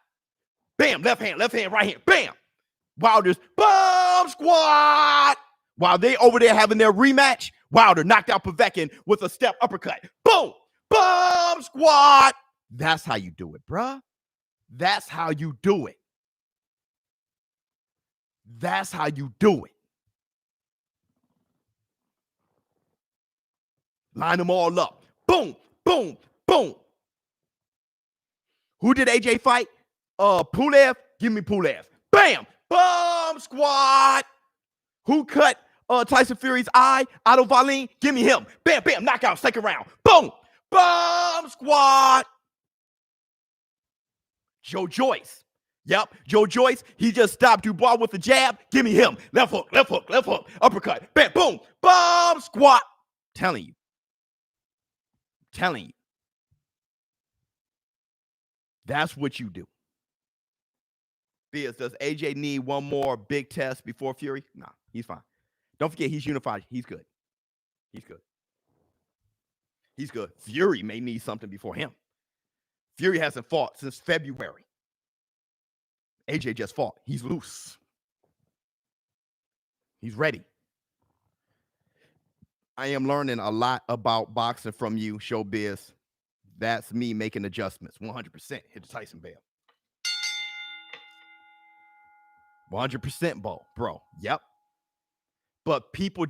Bam, left hand, right hand, bam. Wilder's bomb squat. While they over there having their rematch, Wilder knocked out Povetkin with a step uppercut. Boom, bomb squat. That's how you do it, bruh. That's how you do it. That's how you do it. Line them all up. Boom, boom, boom. Who did AJ fight? Pulev? Give me Pulev. Bam, bomb squat. Who cut Tyson Fury's eye? Otto Wallin? Give me him. Bam, bam, knockout, second round. Boom, bomb squat. Joe Joyce. Yep, Joe Joyce. He just stopped Dubois with a jab. Give me him. Left hook, left hook, left hook. Uppercut. Bam, boom, bomb squat. Telling you. That's what you do. Biz, does AJ need one more big test before Fury? Nah, he's fine. Don't forget, he's unified. He's good. Fury may need something before him. Fury hasn't fought since February. AJ just fought. He's loose. He's ready. I am learning a lot about boxing from you, ShowBizz. That's me making adjustments. 100%. Hit the Tyson bell. 100%, bro. Yep. But people,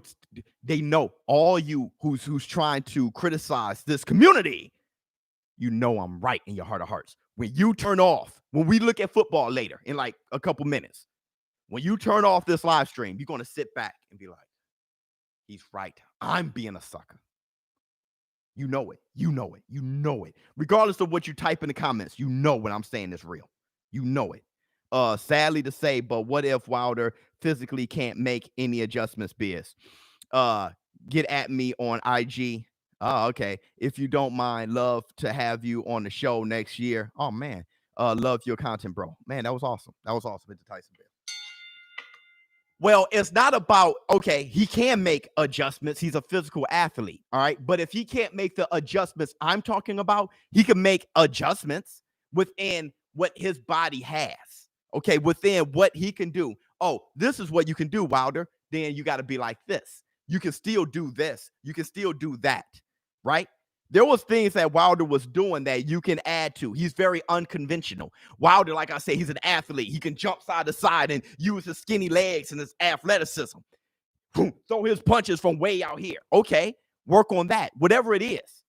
they know, all you who's trying to criticize this community, you know I'm right in your heart of hearts. When you turn off, when we look at football later in like a couple minutes, when you turn off this live stream, you're going to sit back and be like, he's right. I'm being a sucker. You know it. Regardless of what you type in the comments, you know what I'm saying is real. You know it. Sadly to say, but what if Wilder physically can't make any adjustments, Biz? Get at me on IG. Oh, okay. If you don't mind, love to have you on the show next year. Oh, man. Love your content, bro. Man, that was awesome. It's the Tyson bell. Well, it's not about, okay, he can make adjustments. He's a physical athlete, all right? But if he can't make the adjustments I'm talking about, he can make adjustments within what his body has, okay, within what he can do. Oh, this is what you can do, Wilder. Then you got to be like this. You can still do this. You can still do that, right? There was things that Wilder was doing that you can add to. He's very unconventional. Wilder, like I say, he's an athlete. He can jump side to side and use his skinny legs and his athleticism. Throw his punches from way out here. Okay, work on that. Whatever it is,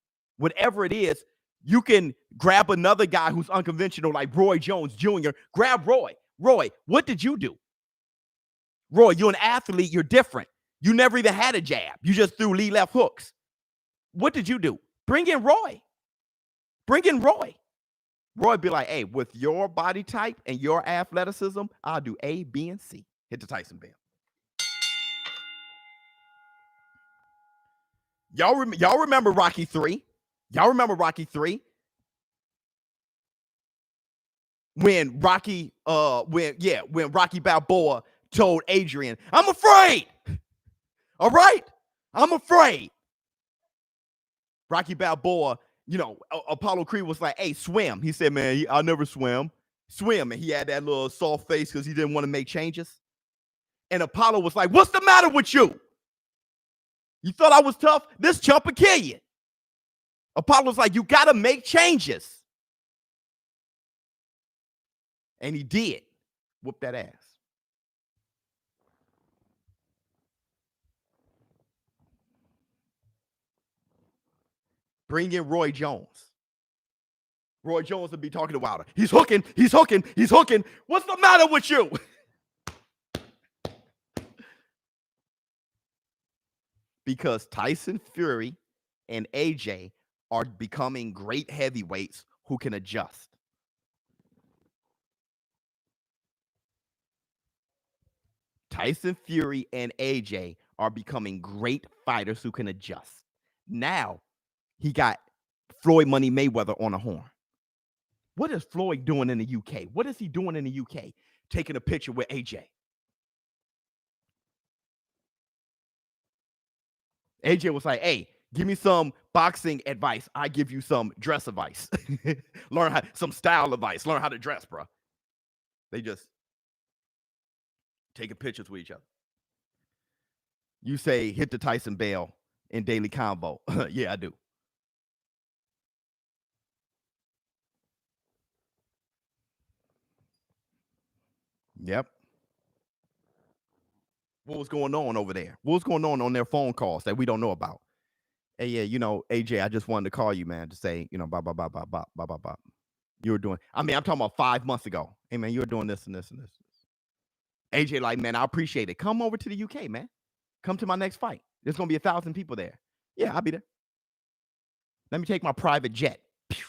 you can grab another guy who's unconventional like Roy Jones Jr. Grab Roy. Roy, what did you do? Roy, you're an athlete. You're different. You never even had a jab. You just threw lead left hooks. What did you do? Bring in Roy. Roy be like, hey, with your body type and your athleticism, I'll do A, B, and C. Hit the Tyson bell. Y'all remember Rocky 3? Y'all remember Rocky 3? When Rocky Balboa told Adrian, "I'm afraid." All right? I'm afraid. Rocky Balboa, Apollo Creed was like, "Hey, swim." He said, "Man, I'll never swim." Swim. And he had that little soft face because he didn't want to make changes. And Apollo was like, "What's the matter with you? You thought I was tough? This chump will kill you." Apollo's like, "You got to make changes." And he did. Whoop that ass. Bring in Roy Jones. Roy Jones would be talking to Wilder. He's hooking. What's the matter with you? Because Tyson Fury and AJ are becoming great heavyweights who can adjust. Tyson Fury and AJ are becoming great fighters who can adjust. Now, he got Floyd Money Mayweather on a horn. What is Floyd doing in the UK? What is he doing in the UK? Taking a picture with AJ. AJ was like, "Hey, give me some boxing advice. I give you some dress advice. Learn some style advice. Learn how to dress, bro." They just taking pictures with each other. You say, "Hit the Tyson bell in Daily Combo." Yeah, I do. Yep. What was going on over there? What was going on their phone calls that we don't know about? Hey, yeah, AJ, I just wanted to call you, man, to say, blah, blah, blah, blah, blah, blah, blah, blah. You were doing, I'm talking about 5 months ago. Hey, man, you were doing this and this and this. AJ, like, "Man, I appreciate it. Come over to the UK, man. Come to my next fight. There's going to be 1,000 people there." "Yeah, I'll be there. Let me take my private jet." Pew.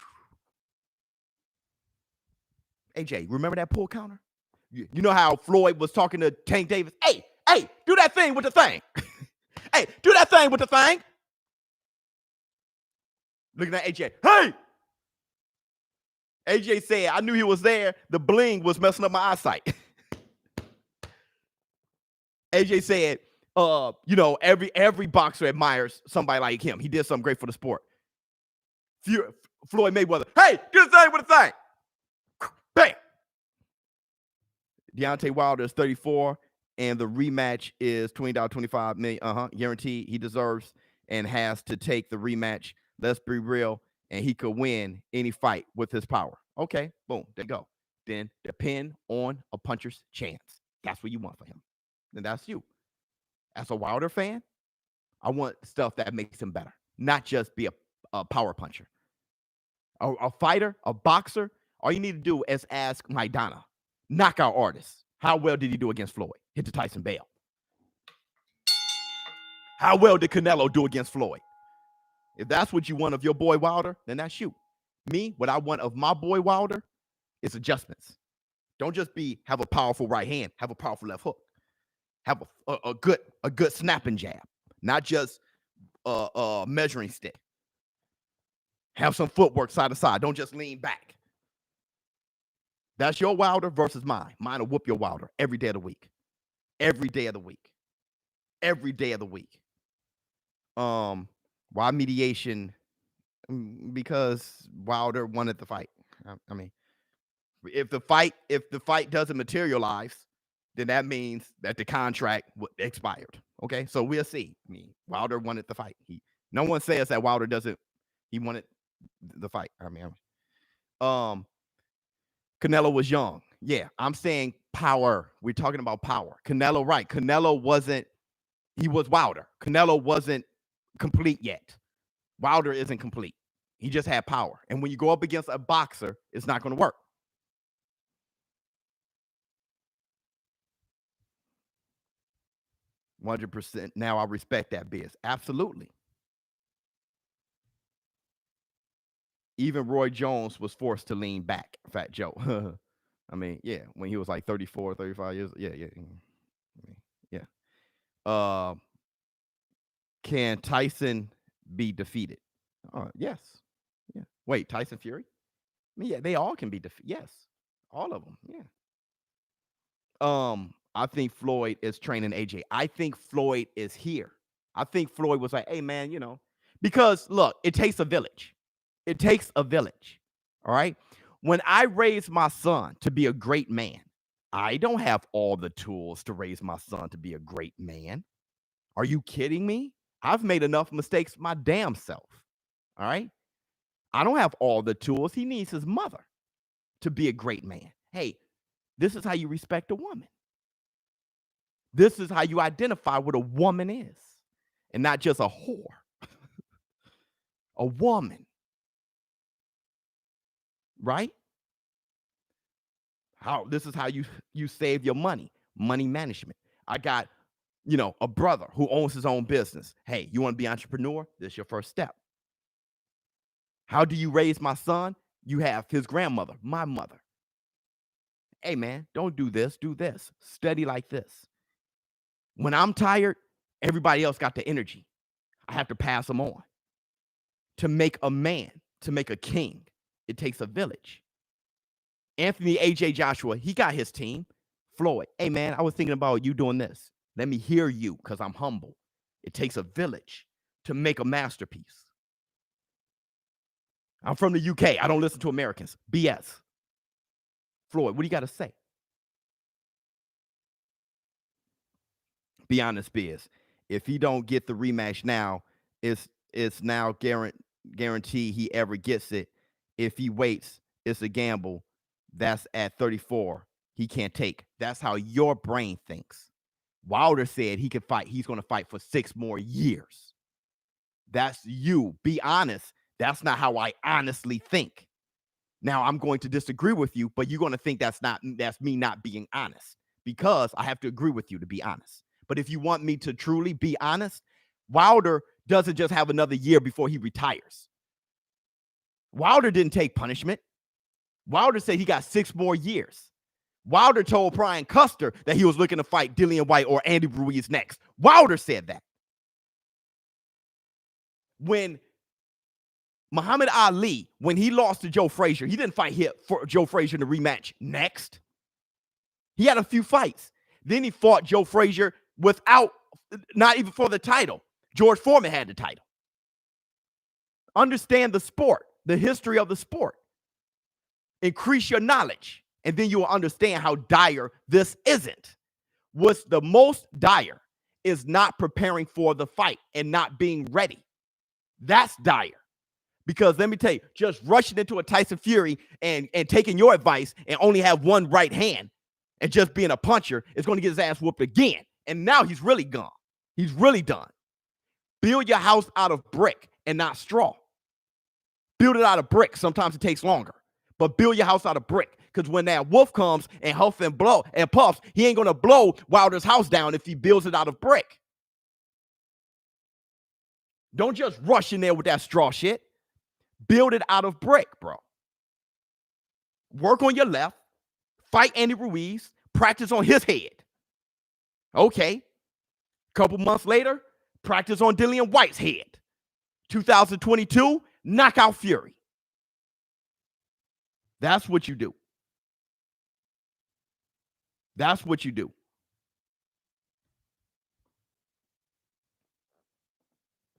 AJ, remember that pull counter? You know how Floyd was talking to Tank Davis? Hey, do that thing with the thing. Hey, do that thing with the thing. Looking at AJ. Hey! AJ said, "I knew he was there. The bling was messing up my eyesight." AJ said, every boxer admires somebody like him. He did something great for the sport. Floyd Mayweather. "Hey, do the thing with the thing." Bam. Deontay Wilder is 34, and the rematch is $20, $25 million. Guaranteed. He deserves and has to take the rematch. Let's be real. And he could win any fight with his power. Okay, boom, there you go. Then depend on a puncher's chance. That's what you want for him. And that's you. As a Wilder fan, I want stuff that makes him better, not just be a power puncher. A fighter, a boxer, all you need to do is ask Maidana, knockout artist, how well did he do against Floyd? Hit the Tyson bell. How well did Canelo do against Floyd? If that's what you want of your boy Wilder, then that's you. Me, what I want of my boy Wilder is adjustments. Don't just have a powerful right hand, have a powerful left hook. Have a good snapping jab, not just a measuring stick. Have some footwork side to side. Don't just lean back. That's your Wilder versus mine. Mine will whoop your Wilder every day of the week. Every day of the week. Every day of the week. Why mediation? Because Wilder wanted the fight. I mean, if the fight doesn't materialize, then that means that the contract expired. Okay, so we'll see. I mean, Wilder wanted the fight. No one says that Wilder doesn't. He wanted the fight. Canelo was young. Yeah, I'm saying power. We're talking about power. Canelo, right? Canelo wasn't. He was Wilder. Canelo wasn't complete yet. Wilder isn't complete. He just had power. And when you go up against a boxer, it's not going to work. %. Now I respect that, Biz. Absolutely. Even Roy Jones was forced to lean back, Fat Joe. I mean, yeah, when he was like 34, 35 years. Yeah. Can Tyson be defeated. Yes. Yeah. Wait, Tyson Fury? I mean, yeah, they all can be defeated. Yes. All of them. Yeah. I think Floyd is training AJ. I think Floyd is here. I think Floyd was like, hey, man, because look, it takes a village. It takes a village. All right. When I raise my son to be a great man, I don't have all the tools to raise my son to be a great man. Are you kidding me? I've made enough mistakes my damn self. All right. I don't have all the tools. He needs his mother to be a great man. Hey, this is how you respect a woman. This is how you identify what a woman is, and not just a whore. A woman. Right? This is how you save your money. Money management. I got, a brother who owns his own business. Hey, you want to be an entrepreneur? This is your first step. How do you raise my son? You have his grandmother, my mother. Hey, man, don't do this. Do this. Study like this. When I'm tired, everybody else got the energy. I have to pass them on. To make a man, to make a king, it takes a village. Anthony A.J. Joshua, he got his team. Floyd, hey, man, I was thinking about you doing this. Let me hear you because I'm humble. It takes a village to make a masterpiece. I'm from the UK. I don't listen to Americans. BS. Floyd, what do you got to say? Be honest, Biz. If he don't get the rematch now, it's now guarantee he ever gets it. If he waits, it's a gamble. That's at 34. He can't take. That's how your brain thinks. Wilder said he could fight. He's going to fight for 6 more years. That's you. Be honest. That's not how I honestly think. Now, I'm going to disagree with you, but you're going to think that's me not being honest, because I have to agree with you to be honest. But if you want me to truly be honest, Wilder doesn't just have another year before he retires. Wilder didn't take punishment. Wilder said he got 6 more years. Wilder told Brian Custer that he was looking to fight Dillian White or Andy Ruiz next. Wilder said that. When Muhammad Ali, when he lost to Joe Frazier, he didn't fight for Joe Frazier in the rematch next. He had a few fights. Then he fought Joe Frazier not even for the title. George Foreman had the title. Understand the sport, the history of the sport. Increase your knowledge, and then you will understand how dire this isn't. What's the most dire is not preparing for the fight and not being ready. That's dire. Because let me tell you, just rushing into a Tyson Fury and taking your advice and only have one right hand and just being a puncher is going to get his ass whooped again. And now he's really gone. He's really done. Build your house out of brick and not straw. Build it out of brick. Sometimes it takes longer. But build your house out of brick. Because when that wolf comes and huff and blow and puffs, he ain't going to blow Wilder's house down if he builds it out of brick. Don't just rush in there with that straw shit. Build it out of brick, bro. Work on your left. Fight Andy Ruiz. Practice on his head. Okay. Couple months later, practice on Dillian White's head. 2022, knockout Fury. That's what you do. That's what you do.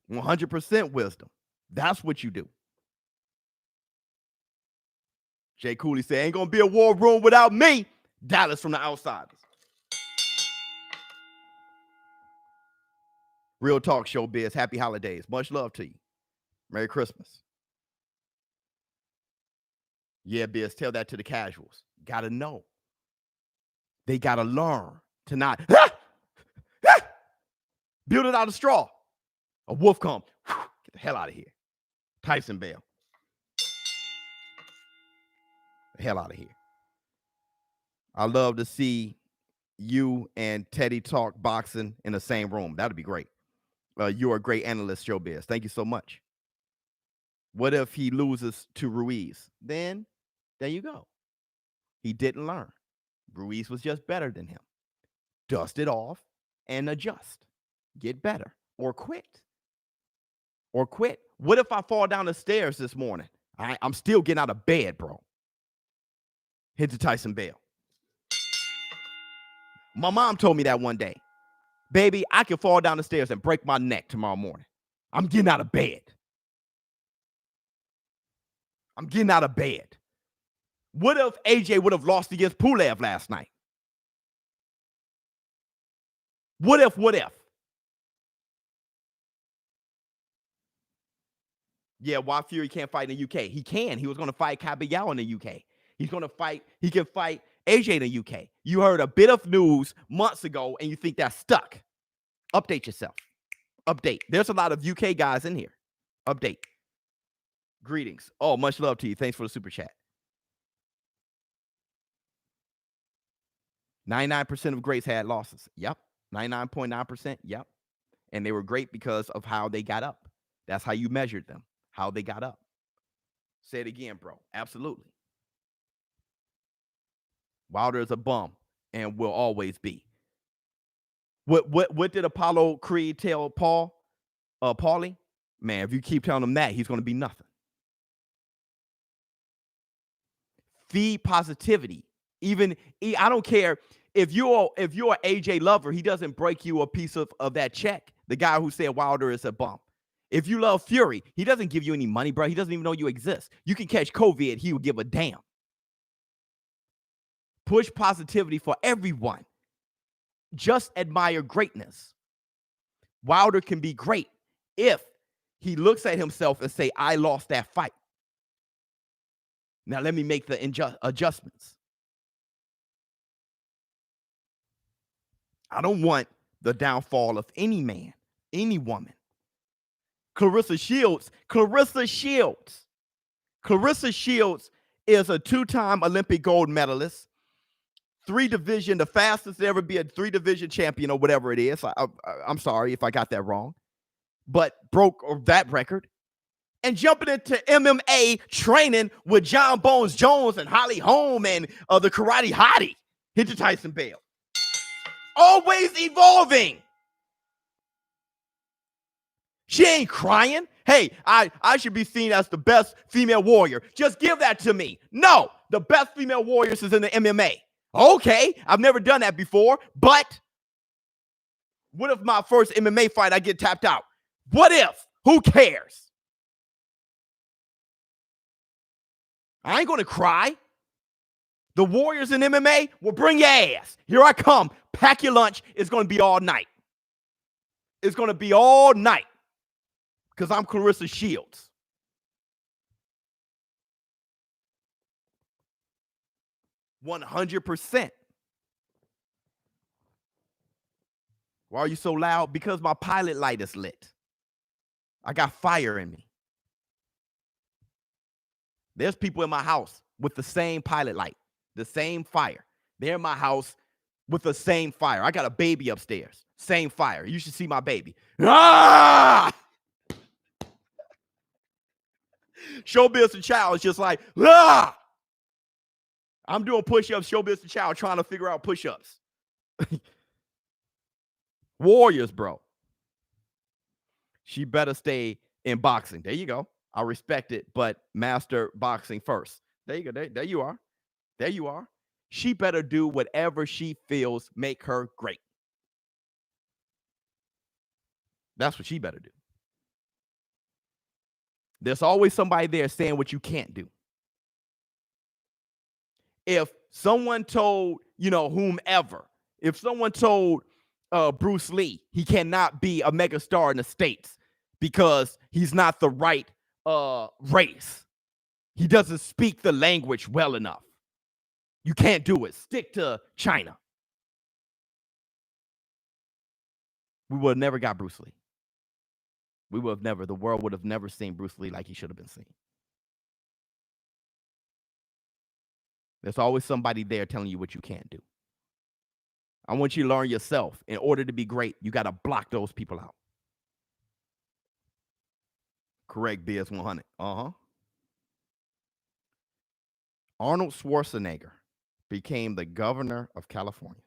%, wisdom. That's what you do. Jay Cooley said, ain't going to be a war room without me. Dallas from the Outsiders. Real talk, ShowBizz. Happy holidays. Much love to you. Merry Christmas. Yeah, Biz, tell that to the casuals. Got to know. They got to learn to not build it out of straw. A wolf come. Get the hell out of here. Tyson Bell. The hell out of here. I love to see you and Teddy talk boxing in the same room. That'd be great. You're a great analyst, ShowBizz. Thank you so much. What if he loses to Ruiz? Then there you go. He didn't learn. Ruiz was just better than him. Dust it off and adjust. Get better or quit. or quit. What if I fall down the stairs this morning? I'm still getting out of bed, bro. Hit the Tyson bell. My mom told me that one day. Baby, I can fall down the stairs and break my neck tomorrow morning. I'm getting out of bed. I'm getting out of bed. What if AJ would have lost against Pulev last night? What if? Yeah, why Fury can't fight in the UK? He can. He was going to fight Caballero in the UK. He's going to fight. He can fight AJ in the UK. You heard a bit of news months ago, and you think that's stuck. Update yourself. Update. There's a lot of UK guys in here. Update. Greetings. Oh, much love to you. Thanks for the super chat. 99% of greats had losses. Yep. 99.9%. Yep. And they were great because of how they got up. That's how you measured them, how they got up. Say it again, bro. Absolutely. Wilder is a bum and will always be. What did Apollo Creed tell Paulie? Man, if you keep telling him that, he's going to be nothing. Feed positivity. Even I don't care if you're an AJ lover, he doesn't break you a piece of that check. The guy who said Wilder is a bum. If you love Fury, he doesn't give you any money, bro. He doesn't even know you exist. You can catch COVID, he will give a damn. Push positivity for everyone. Just admire greatness. Wilder can be great if he looks at himself and say, I lost that fight. Now let me make the adjustments. I don't want the downfall of any man, any woman. Clarissa Shields is a 2-time Olympic gold medalist, 3-division, the fastest to ever be a 3-division champion or whatever it is. I'm sorry if I got that wrong, but broke that record. And jumping into MMA training with John Bones Jones and Holly Holm and the Karate Hottie. Hit the Tyson bell. Always evolving. She ain't crying. Hey, I should be seen as the best female warrior. Just give that to me. No, the best female warriors is in the MMA. Okay, I've never done that before, but what if my first MMA fight I get tapped out? What if? Who cares? I ain't going to cry. The warriors in MMA will bring your ass. Here I come. Pack your lunch. It's going to be all night. It's going to be all night because I'm Clarissa Shields. %100%. Why are you so loud? Because my pilot light is lit. I got fire in me. There's people in my house with the same pilot light, the same fire. They're in my house with the same fire. I got a baby upstairs, same fire. You should see my baby. Ah! ShowBizz the child is just like, ah! I'm doing push-ups, ShowBizz the child trying to figure out push-ups. Warriors, bro. She better stay in boxing. There you go. I respect it, but master boxing first. There you go. There you are. There you are. She better do whatever she feels make her great. That's what she better do. There's always somebody there saying what you can't do. If someone told, whomever, if someone told Bruce Lee he cannot be a megastar in the States because he's not the right race. He doesn't speak the language well enough. You can't do it. Stick to China. We would have never got Bruce Lee. The world would have never seen Bruce Lee like he should have been seen. There's always somebody there telling you what you can't do. I want you to learn yourself. In order to be great, you got to block those people out. Correct, BS 100. Arnold Schwarzenegger became the governor of California.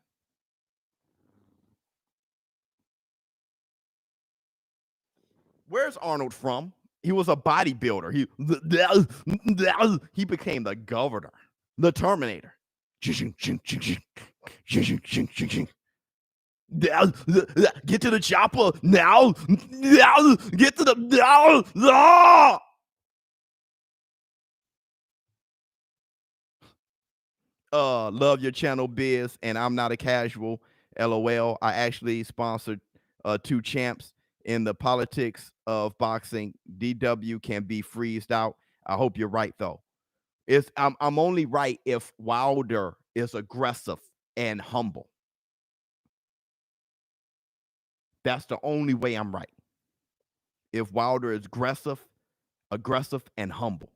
Where's Arnold from? He was a bodybuilder. He became the governor, the Terminator. Get to the chopper now. Get to the now. Love your channel, Biz, and I'm not a casual. LOL. I actually sponsored 2 champs in the politics of boxing. DW can be freezed out. I hope you're right though. I'm only right if Wilder is aggressive and humble. That's the only way I'm right. If Wilder is aggressive, and humble.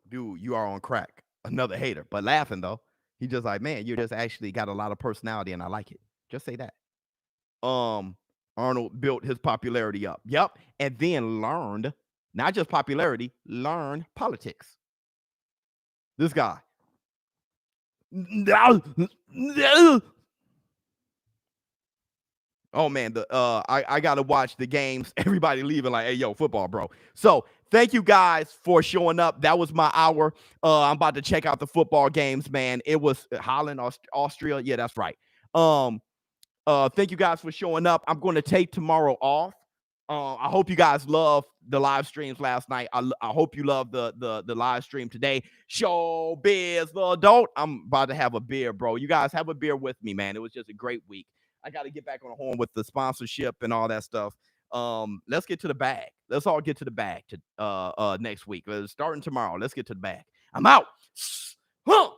Dude, you are on crack. Another hater, but laughing though. He just like, man, you just actually got a lot of personality and I like it. Just say that. Arnold built his popularity up. Yep. And then learned, not just popularity, learned politics. This guy. Oh man, I gotta watch the games. Everybody leaving like, hey yo, football, bro. So thank you guys for showing up. That was my hour. I'm about to check out the football games, man. It was Holland, Austria. Yeah, that's right. Thank you guys for showing up. I'm going to take tomorrow off. I hope you guys love the live streams last night. I hope you love the live stream today. ShowBizz, the adult. I'm about to have a beer, bro. You guys have a beer with me, man. It was just a great week. I got to get back on the horn with the sponsorship and all that stuff. Let's get to the bag. Let's all get to the bag to next week. Starting tomorrow. Let's get to the bag. I'm out. Huh.